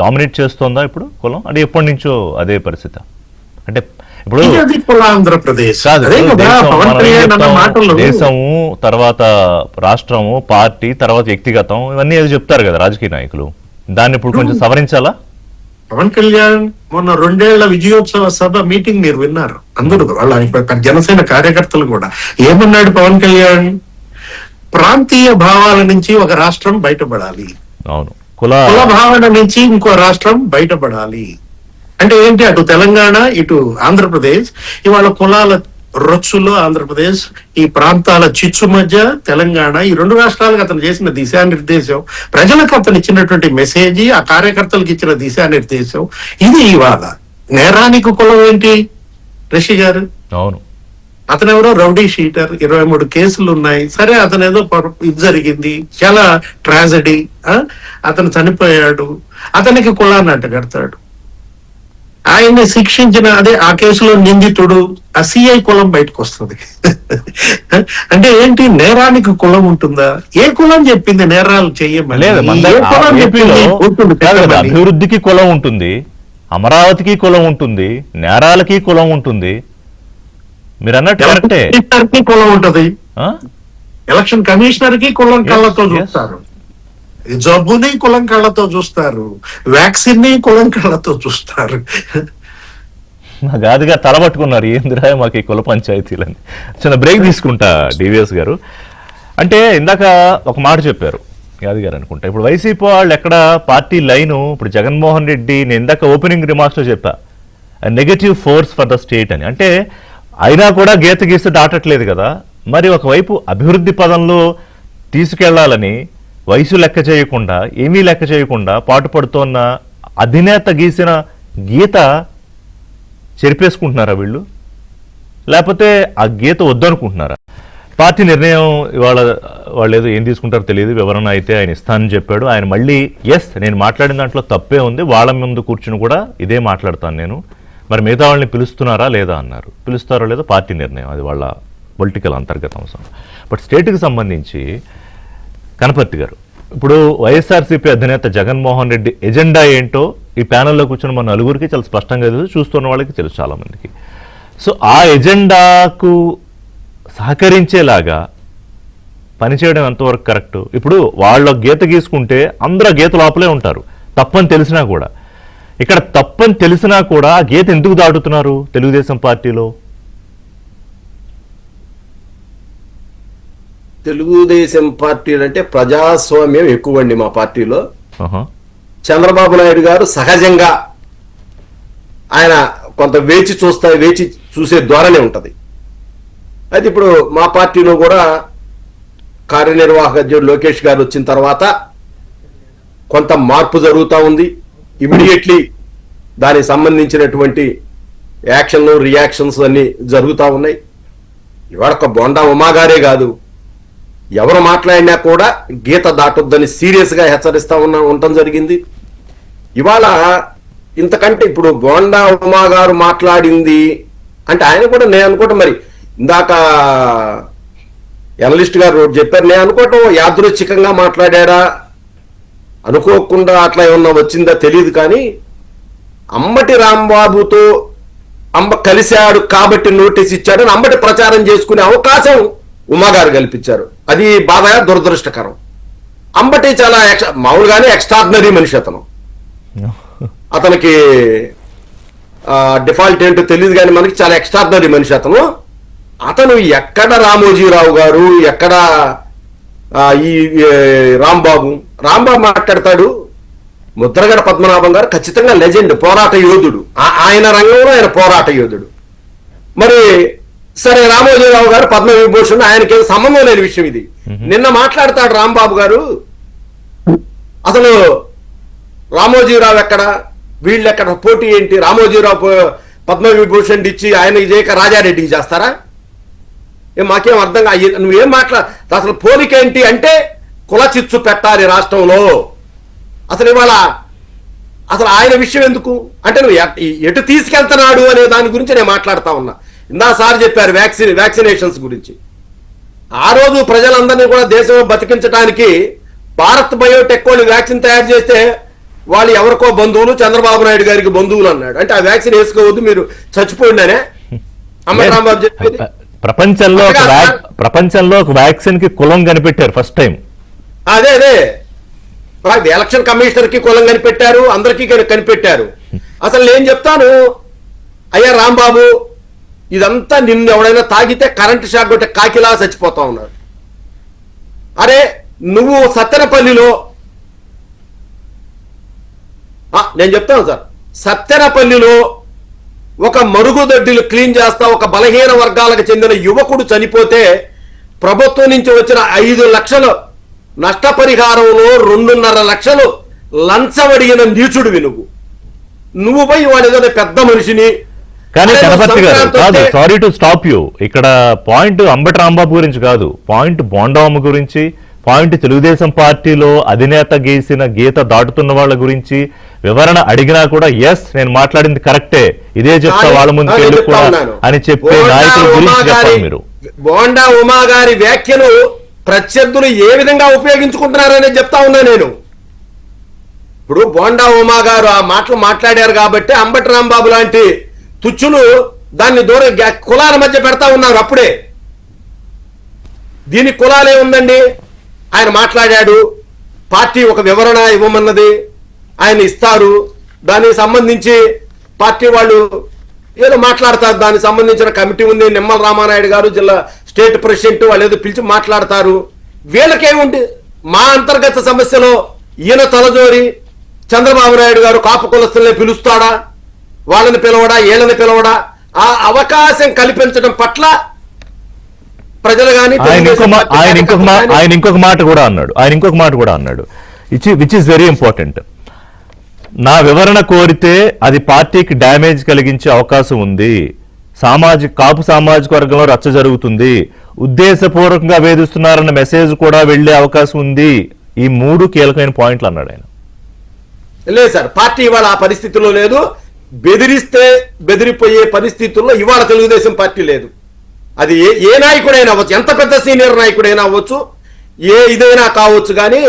[SPEAKER 1] డామినేట్ చేస్తోందా ఇప్పుడు కులం? అంటే ఎప్పటి నుంచో అదే పరిస్థితి? అంటే ఇప్పుడు
[SPEAKER 4] ఆంధ్రప్రదేశ్
[SPEAKER 1] దేశము, తర్వాత రాష్ట్రము, పార్టీ, తర్వాత వ్యక్తిగతం, ఇవన్నీ ఏదో చెప్తారు కదా రాజకీయ నాయకులు. దాన్ని ఇప్పుడు కొంచెం సవరించాలా?
[SPEAKER 4] పవన్ కళ్యాణ్ మొన్న 2 ఏళ్ల విజయోత్సవ సభ మీటింగ్ మీరు విన్నారు అందరూ, వాళ్ళ జనసేన కార్యకర్తలు కూడా. ఏమన్నాడు పవన్ కళ్యాణ్? ప్రాంతీయ భావాల నుంచి ఒక రాష్ట్రం బయటపడాలి,
[SPEAKER 1] అవును,
[SPEAKER 4] కుల భావన నుంచి ఇంకో రాష్ట్రం బయటపడాలి. అంటే ఏంటి, అటు తెలంగాణ ఇటు ఆంధ్రప్రదేశ్, ఇవాళ కులాల రొచ్చులో ఆంధ్రప్రదేశ్, ఈ ప్రాంతాల చిచ్చు మధ్య తెలంగాణ, ఈ 2 రాష్ట్రాలకు అతను చేసిన దిశానిర్దేశం, ప్రజలకు అతను ఇచ్చినటువంటి మెసేజ్, ఆ కార్యకర్తలకు ఇచ్చిన దిశానిర్దేశం ఇది. ఇవాళ నేరానికి కులం ఏంటి రిషి గారు?
[SPEAKER 1] అవును,
[SPEAKER 4] అతను ఎవరో రౌడీ షీటర్, 23 కేసులు ఉన్నాయి. సరే అతను ఏదో ఇది జరిగింది, చాలా ట్రాజడీ, అతను చనిపోయాడు, అతనికి కులాన్ని అంటగడతాడు. ఆయన్ని శిక్షించిన అదే ఆ కేసులో నిందితుడు ఆ సిఐ కులం బయటకు వస్తుంది. అంటే ఏంటి, నేరానికి కులం ఉంటుందా? ఏ కులం చెప్పింది నేరాలు చెయ్యమని?
[SPEAKER 1] అభివృద్ధికి కులం ఉంటుంది, అమరావతికి కులం ఉంటుంది, నేరాలకి కులం ఉంటుంది. మీరు అన్నట్టు
[SPEAKER 4] కమిషనర్ కి కులం ఉంటది, ఎలక్షన్ కమిషనర్ కి కులం కళ్ళతో చూస్తారు, జబ్బుని కులం కళ్ళతో చూస్తారు, వ్యాక్సిన్ ని కులం కళ్ళతో చూస్తారు.
[SPEAKER 1] గాదిగా తలబట్టుకున్నారు, ఏందిరా మాకు ఈ కుల పంచాయతీలని. చిన్న బ్రేక్ తీసుకుంటా డివిఎస్ గారు. అంటే ఇందాక ఒక మాట చెప్పారు గాది గారు అనుకుంటా, ఇప్పుడు వైసీపీ వాళ్ళు ఎక్కడ పార్టీ లైను, ఇప్పుడు జగన్మోహన్ రెడ్డి, నేను ఇందాక ఓపెనింగ్ రిమార్క్స్ లో చెప్పా negative force for the state అని. అంటే అయినా కూడా గీత గీస్తే దాటట్లేదు కదా. మరి ఒకవైపు అభివృద్ధి పదంలో తీసుకెళ్లాలని వయసు లెక్క చేయకుండా, ఏమీ లెక్క చేయకుండా పాటుపడుతోన్న అధినేత గీసిన గీత చెరిపేసుకుంటున్నారా వీళ్ళు? లేకపోతే ఆ గీత వద్దనుకుంటున్నారా? పార్టీ నిర్ణయం ఇవాళ వాళ్ళు ఏదో ఏం తీసుకుంటారో తెలియదు, వివరణ అయితే ఆయన ఇస్తానని చెప్పాడు. ఆయన మళ్ళీ నేను మాట్లాడిన దాంట్లో తప్పే ఉంది, వాళ్ళ ముందు కూర్చుని కూడా ఇదే మాట్లాడతాను నేను, మరి మిగతా వాళ్ళని పిలుస్తున్నారా లేదా అన్నారు. పిలుస్తారో లేదో పార్టీ నిర్ణయం, అది వాళ్ళ పొలిటికల్ అంతర్గత అంశం. బట్ స్టేట్కి సంబంధించి కనపర్తి గారు, ఇప్పుడు వైఎస్ఆర్సీపీ అధినేత జగన్మోహన్ రెడ్డి ఎజెండా ఏంటో ఈ ప్యానెల్లో కూర్చున్న మన నలుగురికి చాలా స్పష్టంగా తెలుసు, చూస్తున్న వాళ్ళకి తెలుసు చాలా మందికి. సో ఆ ఎజెండాకు సహకరించేలాగా పనిచేయడం ఎంతవరకు కరెక్ట్? ఇప్పుడు వాళ్ళ గీత గీసుకుంటే అందరూ గీత లోపలే ఉంటారు, తప్పని తెలిసినా కూడా. ఇక్కడ తప్పని తెలిసినా కూడా ఆ గీత ఎందుకు దాటుతున్నారు తెలుగుదేశం పార్టీలో?
[SPEAKER 2] తెలుగుదేశం పార్టీ అంటే ప్రజాస్వామ్యం ఎక్కువండి మా పార్టీలో.
[SPEAKER 1] ఆహా.
[SPEAKER 2] చంద్రబాబు నాయుడు గారు సహజంగా ఆయన కొంత వేచి చూసే ధోరణి ఉంటది. అయితే ఇప్పుడు మా పార్టీలో కూడా కార్యనిర్వాహక అధ్యక్షుడు లోకేష్ గారు వచ్చిన తర్వాత కొంత మార్పు జరుగుతూ ఉంది. ఇమీడియట్లీ దానికి సంబంధించినటువంటి యాక్షన్ రియాక్షన్స్ అన్ని జరుగుతూ ఉన్నాయి. ఇవాళ ఒక బొండా ఉమా గారే కాదు, ఎవరు మాట్లాడినా కూడా గీత దాటొద్దని సీరియస్ గా హెచ్చరిస్తా ఉండటం జరిగింది. ఇవాళ ఇంతకంటే ఇప్పుడు బోండా ఉమా గారు మాట్లాడింది అంటే ఆయన కూడా నేను అనుకోవటం, మరి ఇందాక ఎనలిస్ట్ గారు చెప్పారు, నేను అనుకోవటం యాదృచ్ఛికంగా మాట్లాడారా అనుకోకుండా అట్లా ఏమన్నా వచ్చిందా తెలియదు. కానీ అంబటి రాంబాబుతో కలిశాడు కాబట్టి నోటీస్ ఇచ్చాడని అంబటి ప్రచారం చేసుకునే అవకాశం ఉమాగారు కల్పించారు. అది బాగా దురదృష్టకరం. అంబటి చాలా మామూలుగానే ఎక్స్ట్రాడినరీ మనిషి అతనికి డిఫాల్ట్ ఏంటో తెలియదు కానీ మనకి చాలా ఎక్స్ట్రాడినరీ మనిషి అతను ఎక్కడ రామోజీరావు గారు, ఎక్కడ ఈ రాంబాబు మాట్లాడతాడు. ముద్రగడ పద్మనాభం గారు ఖచ్చితంగా లెజెండ్, పోరాట యోధుడు. ఆయన రంగంలో ఆయన పోరాట యోధుడు. మరి సరే, రామోజీరావు గారు పద్మవిభూషణ్, ఆయనకి సంబంధం లేని విషయం ఇది. నిన్న మాట్లాడతాడు రాంబాబు గారు, అసలు రామోజీరావు ఎక్కడ, వీళ్ళు ఎక్కడ, పోటీ ఏంటి, రామోజీరావు పద్మవిభూషణ్ ఇచ్చి ఆయనకి చేయక రాజారెడ్డికి చేస్తారా? మాకేం అర్థం నువ్వేం అసలు పోలికేంటి అంటే కుల చిచ్చు పెట్టాలి రాష్ట్రంలో. అసలు ఇవాళ అసలు ఆయన విషయం ఎందుకు అంటే నువ్వు ఎటు తీసుకెళ్తున్నాడు అనే దాని గురించి నేను మాట్లాడుతా ఉన్నా. ఇందా సార్ చెప్పారు వ్యాక్సినేషన్స్ గురించి. ఆ రోజు ప్రజలందరినీ కూడా దేశం బతికించడానికి భారత్ బయోటెక్ వాళ్ళు వ్యాక్సిన్ తయారు చేస్తే వాళ్ళు ఎవరికో బంధువులు, చంద్రబాబు నాయుడు గారికి బంధువులు అన్నాడు. అంటే ఆ వ్యాక్సిన్ వేసుకోవద్దు, మీరు చచ్చిపోయిందనే అంబటి రాంబాబు చెప్పేది.
[SPEAKER 1] ప్రపంచంలో ఒక వ్యాక్సిన్ కి కులం కనిపెట్టారు ఫస్ట్ టైం.
[SPEAKER 2] అదే ఎలక్షన్ కమిషనర్ కి కులం కనిపెట్టారు, అందరికీ కనిపెట్టారు. అసలు నేను చెప్తాను, అయ్యా రాంబాబు, ఇదంతా నిన్ను ఎవడైనా తాగితే కరెంటు షాక్ కొట్టే కాకిలా చచ్చిపోతా ఉన్నారు. అరే నువ్వు సత్తెనపల్లిలో, నేను చెప్తాను సార్, సత్తెనపల్లిలో ఒక మరుగుదొడ్డిలు క్లీన్ చేస్తా ఒక బలహీన వర్గాలకు చెందిన యువకుడు చనిపోతే ప్రభుత్వం నుంచి వచ్చిన 5 లక్షలు నష్టపరిహారంలో 2.5 లక్షలు లంచం అడిగిన నీచుడివి నువ్వు పోయి వాడు ఏదో పెద్ద మనిషిని.
[SPEAKER 1] కానీ గణపతి గారు కాదు, సారీ టు స్టాప్ యూ, ఇక్కడ పాయింట్ అంబటి రాంబాబు గురించి కాదు, పాయింట్ బోండామ్మ గురించి, పాయింట్ తెలుగుదేశం పార్టీలో అధినేత గీసిన గీత దాటుతున్న వాళ్ళ గురించి వివరణ అడిగినా కూడా ఎస్ నేను మాట్లాడింది కరెక్టే, ఇదే చెప్తా వాళ్ళ ముందు కూడా అని చెప్పే నాయకుల గురించి చెప్పాలి మీరు.
[SPEAKER 2] బోండా ఉమా గారి వ్యాఖ్యలు ప్రత్యర్థులు ఏ విధంగా ఉపయోగించుకుంటున్నారని చెప్తా ఉన్నా నేను. ఇప్పుడు బోండా ఉమా గారు ఆ మాటలు మాట్లాడారు కాబట్టి అంబటి రాంబాబు లాంటి తుచ్చులు దాన్ని దూరం కులాల మధ్య పెడతా ఉన్నారు. అప్పుడే దీనికి కులాలే ఉందండి. ఆయన మాట్లాడాడు, పార్టీ ఒక వివరణ ఇవ్వమన్నది, ఆయన ఇస్తారు, దానికి సంబంధించి పార్టీ వాళ్ళు ఏదో మాట్లాడతారు, దానికి సంబంధించిన కమిటీ ఉంది, నిమ్మల రామానాయుడు గారు జిల్లా స్టేట్ ప్రెసిడెంట్ వాళ్ళు ఏదో పిలిచి మాట్లాడతారు. వీళ్ళకేముంది, మా అంతర్గత సమస్యలో ఈయన తలజోరి చంద్రబాబు నాయుడు గారు కాపు కులస్తుల్ని పిలుస్తాడా, వాళ్ళని పిలవడా, వీళ్ళని పిలవడా, ఆ అవకాశం కల్పించడం పట్ల ప్రజలు కానీ
[SPEAKER 1] ఆయన ఇంకొక మాట కూడా అన్నాడు విచ్ ఇస్ వెరీ ఇంపార్టెంట్. నా వివరణ కోరితే అది పార్టీకి డ్యామేజ్ కలిగించే అవకాశం ఉంది, కాపు సామాజిక వర్గంలో రచ్చ జరుగుతుంది, ఉద్దేశపూర్వకంగా వేధిస్తున్నారన్న మెసేజ్ కూడా వెళ్లే అవకాశం ఉంది. ఈ 3 కీలకమైన పాయింట్లు అన్నాడు ఆయన.
[SPEAKER 2] లేదు సార్, పార్టీ ఇవాళ ఆ పరిస్థితిలో లేదు. బెదిరిస్తే బెదిరిపోయే పరిస్థితుల్లో ఇవాళ తెలుగుదేశం పార్టీ లేదు. అది ఏ నాయకుడైనా అవ్వచ్చు, ఎంత పెద్ద సీనియర్ నాయకుడైనా అవ్వచ్చు, ఇదైనా కావచ్చు. కానీ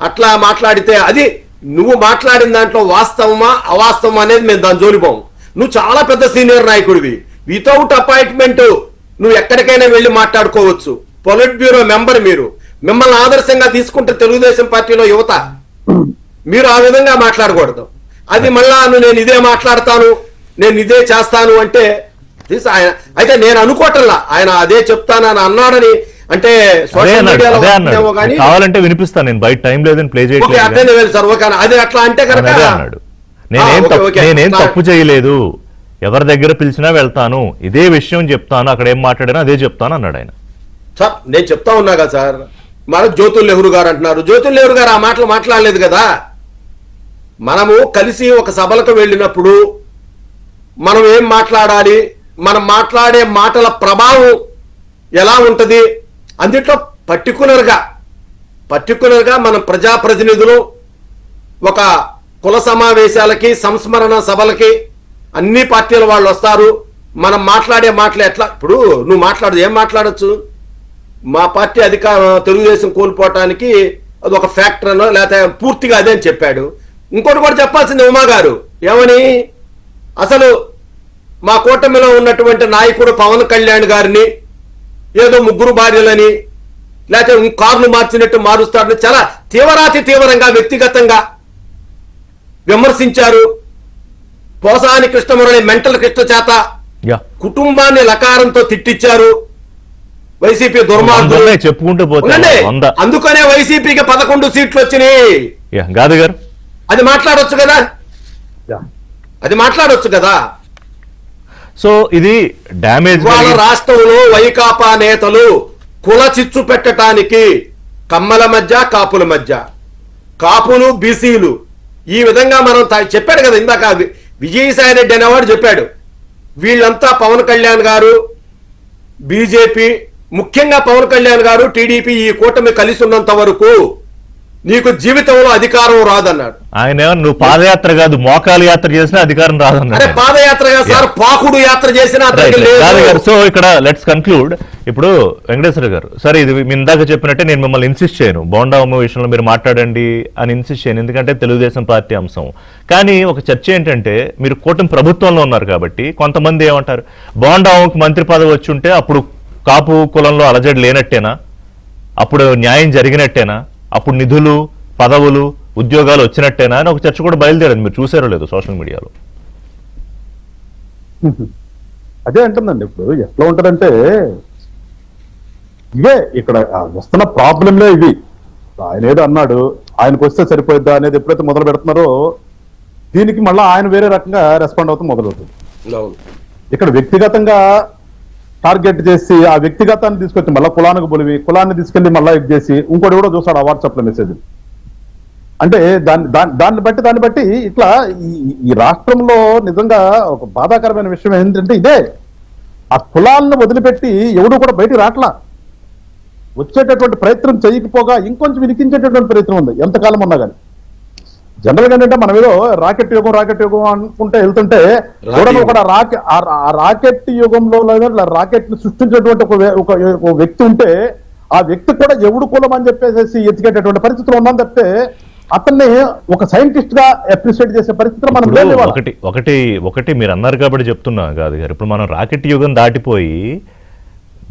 [SPEAKER 2] అట్లా మాట్లాడితే అది నువ్వు మాట్లాడిన దాంట్లో వాస్తవమా అవాస్తవమా అనేది మేము దాని జోలిపోము. నువ్వు చాలా పెద్ద సీనియర్ నాయకుడివి, వితౌట్ అపాయింట్మెంట్ నువ్వు ఎక్కడికైనా వెళ్ళి మాట్లాడుకోవచ్చు. పొలిట్ బ్యూరో మెంబర్ మీరు, మిమ్మల్ని ఆదర్శంగా తీసుకుంటే తెలుగుదేశం పార్టీలో యువత మీరు ఆ విధంగా మాట్లాడకూడదు. అది మళ్ళా నేను ఇదే మాట్లాడతాను, నేను ఇదే చేస్తాను అంటే ఆయన అయితే నేను అనుకోవటంలా ఆయన అదే చెప్తానని అన్నాడని. అంటే సోషల్ మీడియాలో కానీ
[SPEAKER 1] కావాలంటే వినిపిస్తాను, నేను బయట టైం లేదని ప్లే చేయట్లేదు.
[SPEAKER 2] అర్థం లేదు సార్, ఓకే అది అట్లా అంటే కనుక
[SPEAKER 1] అన్నాడు. నేనేం తప్పు చేయలేదు, ఎవరి దగ్గర పిలిచినా వెళ్తాను, ఇదే విషయం చెప్తాను, అక్కడ ఏం మాట్లాడానో అదే చెప్తాను అన్నాడు ఆయన.
[SPEAKER 2] సార్ నేను చెప్తా ఉన్నా కదా సార్, మన జ్యోతుల్ నెహ్రూ గారు అంటున్నారు. జ్యోతుల్ నెహ్రూ గారు ఆ మాటలు మాట్లాడలేదు కదా. మనము కలిసి ఒక సభలకు వెళ్ళినప్పుడు మనం ఏం మాట్లాడాలి, మనం మాట్లాడే మాటల ప్రభావం ఎలా ఉంటది, అందుట్లో పర్టికులర్గా మనం ప్రజాప్రతినిధులు ఒక కుల సమావేశాలకి, సంస్మరణ సభలకి అన్ని పార్టీల వాళ్ళు వస్తారు. మనం మాట్లాడే మాటలు ఎట్లా, ఇప్పుడు నువ్వు ఏం మాట్లాడచ్చు, మా పార్టీ తెలుగుదేశం కోల్పోవటానికి అది ఒక ఫ్యాక్టర్ అనో లేకపోతే పూర్తిగా అదే అని చెప్పాడు. ఇంకోటి కూడా చెప్పాల్సింది ఉమా గారు, ఏమని అసలు మా కూటమిలో ఉన్నటువంటి నాయకుడు పవన్ కళ్యాణ్ గారిని ఏదో ముగ్గురు భార్యలని లేకపోతే కార్లు మార్చినట్టు మారుస్తాడని చాలా తీవ్రంగా వ్యక్తిగతంగా విమర్శించారు. పోసాని కృష్ణమురళి మెంటల్ కృష్ణ చేత కుటుంబాన్ని లకారంతో తిట్టించారు. వైసీపీ దుర్మార్గులు
[SPEAKER 1] చెప్పుకుంటూ పోతే
[SPEAKER 2] అందుకనే వైసీపీకి 11 సీట్లు వచ్చినాయి.
[SPEAKER 1] గాది గారు
[SPEAKER 2] అది మాట్లాడొచ్చు కదా.
[SPEAKER 1] సో ఇది డ్యామేజ్.
[SPEAKER 2] వాళ్ళ రాష్ట్రంలో వైకాపా నేతలు కుల చిచ్చు పెట్టడానికి కమ్మల మధ్య, కాపుల మధ్య, కాపులు బీసీలు ఈ విధంగా మనం చెప్పాడు కదా ఇందాక విజయసాయి రెడ్డి అనేవాడు చెప్పాడు. వీళ్ళంతా పవన్ కళ్యాణ్ గారు, బీజేపీ, ముఖ్యంగా పవన్ కళ్యాణ్ గారు, టీడీపీ ఈ కూటమి కలిసి ఉన్నంత వరకు నీకు జీవితంలో అధికారం రాదన్నాడు.
[SPEAKER 1] ఆయన నువ్వు పాదయాత్ర కాదు మోకాలు యాత్ర చేసినా అధికారం రాదన్నాడు.
[SPEAKER 2] పాదయాత్రగా సార్, పాకుడు యాత్ర చేసినా.
[SPEAKER 1] సో ఇక్కడ లెట్స్ కన్క్లూడ్. ఇప్పుడు వెంకటేశ్వర గారు, సరే ఇది మీ ఇందాక చెప్పినట్టే నేను మిమ్మల్ని ఇన్సిస్ట్ చేయను, బోండా ఉమ్మ విషయంలో మీరు మాట్లాడండి అని ఇన్సిస్ట్ చేయను, ఎందుకంటే తెలుగుదేశం పార్టీ అంశం. కానీ ఒక చర్చ ఏంటంటే మీరు కూటమి ప్రభుత్వంలో ఉన్నారు కాబట్టి కొంతమంది ఏమంటారు, బోండా ఉమ్మకి మంత్రి పదవి వచ్చి ఉంటే అప్పుడు కాపు కులంలో అలజడి లేనట్టేనా, అప్పుడు న్యాయం జరిగినట్టేనా, అప్పుడు నిధులు, పదవులు, ఉద్యోగాలు వచ్చినట్టేనా అని ఒక చర్చ కూడా బయలుదేరింది. మీరు చూసారో లేదు సోషల్ మీడియాలో?
[SPEAKER 3] అదే అంటుందండి. ఇప్పుడు ఎట్లా ఉంటదంటే ఇవే ఇక్కడ వస్తున్న ప్రాబ్లంలే ఇవి. ఆయన ఏదో అన్నాడు, ఆయనకు వస్తే సరిపోయిద్దా అనేది ఎప్పుడైతే మొదలు పెడుతున్నారో దీనికి మళ్ళీ ఆయన వేరే రకంగా రెస్పాండ్ అవుతూ మొదలవుతుంది. ఇక్కడ వ్యక్తిగతంగా టార్గెట్ చేసి ఆ వ్యక్తిగతాన్ని తీసుకొచ్చి మళ్ళీ కులానికి బొలివి, కులాన్ని తీసుకెళ్లి మళ్ళీ ఇది చేసి ఇంకోటి కూడా చూస్తాడు ఆ వాట్సాప్ లో మెసేజ్. అంటే దాన్ని బట్టి ఇట్లా ఈ రాష్ట్రంలో నిజంగా ఒక బాధాకరమైన విషయం ఏంటంటే ఇదే, ఆ కులాలను వదిలిపెట్టి ఎవడు కూడా బయటికి రాట్లా, వచ్చేటటువంటి ప్రయత్నం చేయకపోగా ఇంకొంచెం వినికించేటటువంటి ప్రయత్నం ఉంది ఎంతకాలం ఉన్నా కానీ. జనరల్ గా ఏంటంటే మనం ఏదో రాకెట్ యుగం అనుకుంటే వెళ్తుంటే కూడా రాకెట్ యుగంలో రాకెట్ ని సృష్టించేటువంటి ఒక వ్యక్తి ఉంటే ఆ వ్యక్తి కూడా ఎవడు కులం అని చెప్పేసి ఎత్తికేటటువంటి పరిస్థితులు ఉన్నాం తప్పితే అతన్ని ఒక సైంటిస్ట్ గా అప్రిషియేట్ చేసే పరిస్థితులు మనం
[SPEAKER 1] ఒకటి మీరు అన్నారు కాబట్టి చెప్తున్నా కాదు గారు, ఇప్పుడు మనం రాకెట్ యుగం దాటిపోయి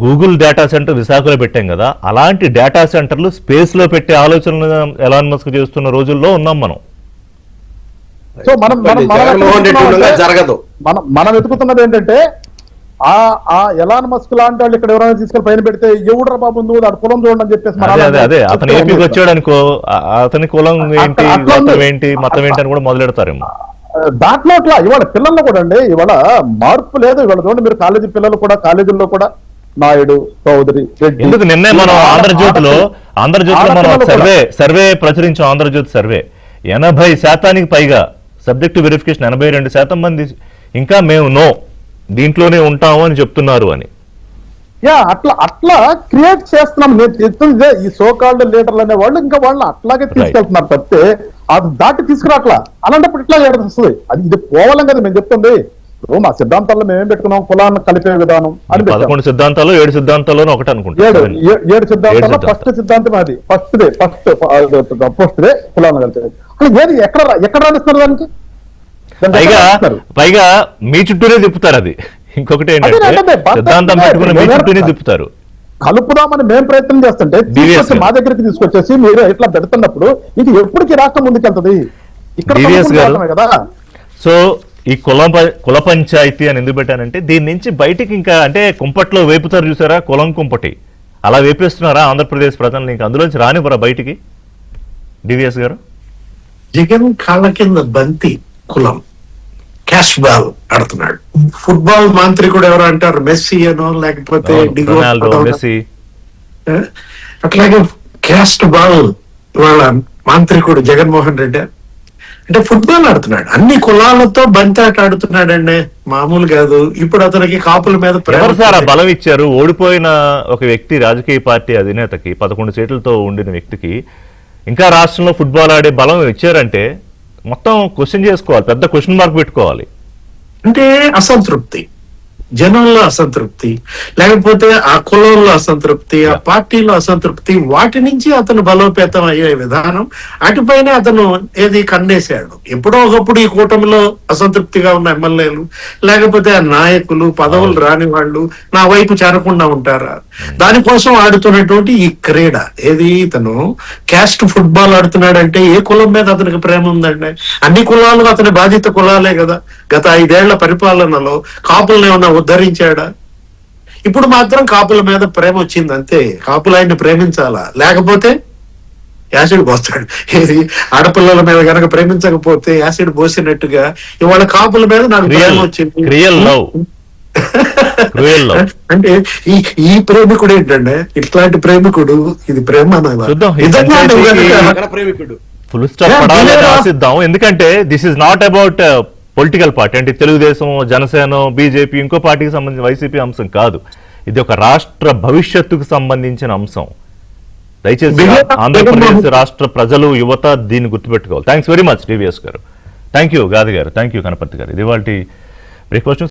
[SPEAKER 1] గూగుల్ డేటా సెంటర్ విశాఖలో పెట్టాం కదా, అలాంటి డేటా సెంటర్లు స్పేస్ లో పెట్టే ఆలోచనలు ఎలాన్ మస్క్ చేస్తున్న రోజుల్లో ఉన్నాం మనం.
[SPEAKER 3] సో మనం వెతుకుతున్నది ఏంటంటే ఆ ఎలాన్ మస్క్ లాంటి వాళ్ళు ఇక్కడ ఎవరైనా తీసుకెళ్లి పైన పెడితే ఎవడరా బాబు నువ్వు దాని కులం చూడండి అని చెప్పేసి
[SPEAKER 1] అదే అతను ఏపీకి వచ్చాడు అనుకో, అతని కులం ఏంటి, మతం ఏంటి అని కూడా మొదలెడతారేమో.
[SPEAKER 3] దాంట్లో అట్లా ఇవాళ పిల్లల్లో కూడా అండి ఇవాళ మార్పు లేదు. ఇవాళ చూడండి మీరు కాలేజీ పిల్లలు కూడా కాలేజీల్లో కూడా నాయుడు, చౌదరి,
[SPEAKER 1] ఎందుకు నిన్నే మనం ఆంధ్రజ్యోతిలో మనం సర్వే ప్రచురించాం. ఆంధ్రజ్యోతి సర్వే 80% పైగా సబ్జెక్టు వెరిఫికేషన్ 82% మంది ఇంకా మేము నో దీంట్లోనే ఉంటాము అని చెప్తున్నారు అని.
[SPEAKER 3] అట్లా క్రియేట్ చేస్తున్నాం. నేను చెప్తుంది ఈ సోకాల్డ్ లీడర్లు అనే వాళ్ళు ఇంకా వాళ్ళు అట్లాగే తీసుకెళ్తున్నారు తప్పితే అది దాటి తీసుకురాట్లా. అలాంటప్పుడు ఇట్లా వస్తుంది. అది ఇది పోవాలని కదా మేము చెప్తుంది. మా సిద్ధాంతాల్లో మేమేం పెట్టుకున్నాం, కులాన్ని కలిపే విధానం అని
[SPEAKER 1] 11 సిద్ధాంతాలు 7 సిద్ధాంతాల్లో ఒకటి అనుకుంటా.
[SPEAKER 3] 7 సిద్ధాంతాల్లో ఫస్ట్ సిద్ధాంతం అది ఫస్ట్ కులాన్ని కలిపే. ఏది ఎక్కడ రాణిస్తున్నారు దానికి?
[SPEAKER 1] పైగా మీ చుట్టూనే తిప్పుతారు. అది ఇంకొకటి ఏంటంటే సిద్ధాంతం పెట్టుకుని మీ చుట్టూనే తిప్పుతారు.
[SPEAKER 3] కలుపుదామని మేము ప్రయత్నం చేస్తుంటే మా దగ్గరికి తీసుకొచ్చేసి మీరు ఇట్లా పెడుతున్నప్పుడు ఇది ఎప్పటికీ రాష్ట్రం ముందుకెళ్తుంది? ఇక్కడ
[SPEAKER 1] DVS గారు.
[SPEAKER 3] సమకూరుతామే కదా.
[SPEAKER 1] సో ఈ కుల పంచాయతీ అని ఎందుకు పెట్టానంటే దీని నుంచి బయటికి ఇంకా అంటే కుంపట్లో వేపుతారు చూసారా, కులం కుంపటి అలా వేపేస్తున్నారా ఆంధ్రప్రదేశ్ ప్రజల్ని, ఇంకా అందులోంచి రానివ్వరా బయటికి డివిఎస్ గారు?
[SPEAKER 4] జగన్ కాళ్ళ కింద బంతి కులం, క్యాష్ బాల్ ఆడుతున్నాడు. ఫుట్బాల్ మాంత్రికుడు ఎవరు అంటారు, మెస్సీ అనో లేకపోతే డిగో
[SPEAKER 1] రొనాల్డో, మెస్సీ.
[SPEAKER 4] అట్లాగే క్యాస్ట్ బాల్ వాళ్ళ మాంత్రికుడు జగన్మోహన్ రెడ్డి. అంటే ఫుట్బాల్ ఆడుతున్నాడు, అన్ని కులాలతో బంతి ఆట ఆడుతున్నాడండి, మామూలు కాదు. ఇప్పుడు అతనికి కాపుల మీద
[SPEAKER 1] ఎవరు సార్ ఆ బలం ఇచ్చారు? ఓడిపోయిన ఒక వ్యక్తి రాజకీయ పార్టీ అధినేతకి 11 సీట్లతో ఉండిన వ్యక్తికి ఇంకా రాష్ట్రంలో ఫుట్బాల్ ఆడే బలం ఇచ్చారంటే మొత్తం క్వశ్చన్ చేసుకోవాలి, పెద్ద క్వశ్చన్ మార్క్ పెట్టుకోవాలి.
[SPEAKER 4] అంటే అసంతృప్తి, జనంలో అసంతృప్తి, లేకపోతే ఆ కులంలో అసంతృప్తి, ఆ పార్టీలో అసంతృప్తి, వాటి నుంచి అతను బలోపేతం అయ్యే విధానం, అటుపైన అతను ఏది కన్నేశాడు. ఎప్పుడో ఒకప్పుడు ఈ కూటమిలో అసంతృప్తిగా ఉన్న ఎమ్మెల్యేలు లేకపోతే ఆ నాయకులు, పదవులు రాని వాళ్ళు నా వైపు చేరకుండా ఉంటారా? దానికోసం ఆడుతున్నటువంటి ఈ క్రీడ ఏది, ఇతను క్యాస్ట్ ఫుట్బాల్ ఆడుతున్నాడంటే ఏ కులం మీద అతనికి ప్రేమ ఉందండి? అన్ని కులాలు అతని బాధిత కులాలే కదా. గత 5 ఏళ్ల పరిపాలనలో కాపులను ఏమన్నా ఉద్ధరించాడా? ఇప్పుడు మాత్రం కాపుల మీద ప్రేమ వచ్చింది అంతే. కాపులు ఆయన్ని ప్రేమించాలా, లేకపోతే యాసిడ్ పోస్తాడు. ఏది, ఆడపిల్లల మీద గనక ప్రేమించకపోతే యాసిడ్ పోసినట్టుగా ఇవాళ కాపుల మీద నాకు ప్రేమ వచ్చింది. అంటే ఈ ప్రేమికుడు ఏంటంటే, ఇట్లాంటి ప్రేమికుడు, ఇది ప్రేమ
[SPEAKER 2] ప్రేమికుడు
[SPEAKER 1] ఫుల్ స్టాప్ పడాలని ఆశిద్దాం. ఎందుకంటే this is not about political party, అంటే తెలుగుదేశం, జనసేన, బీజేపీ, ఇంకో పార్టీకి సంబంధించిన వైసీపీ అంశం కాదు. ఇది ఒక రాష్ట్ర భవిష్యత్తుకు సంబంధించిన అంశం. దయచేసి ఆంధ్రప్రదేశ్ రాష్ట్ర ప్రజలు, యువత దీన్ని గుర్తుపెట్టుకోవాలి. థ్యాంక్స్ వెరీ మచ్ డివిఎస్ గారు. థ్యాంక్ యూ గాది గారు, థ్యాంక్ యూ కనపర్తి గారు. ఇది వాళ్ళ బ్రేక్ఫాస్ట్.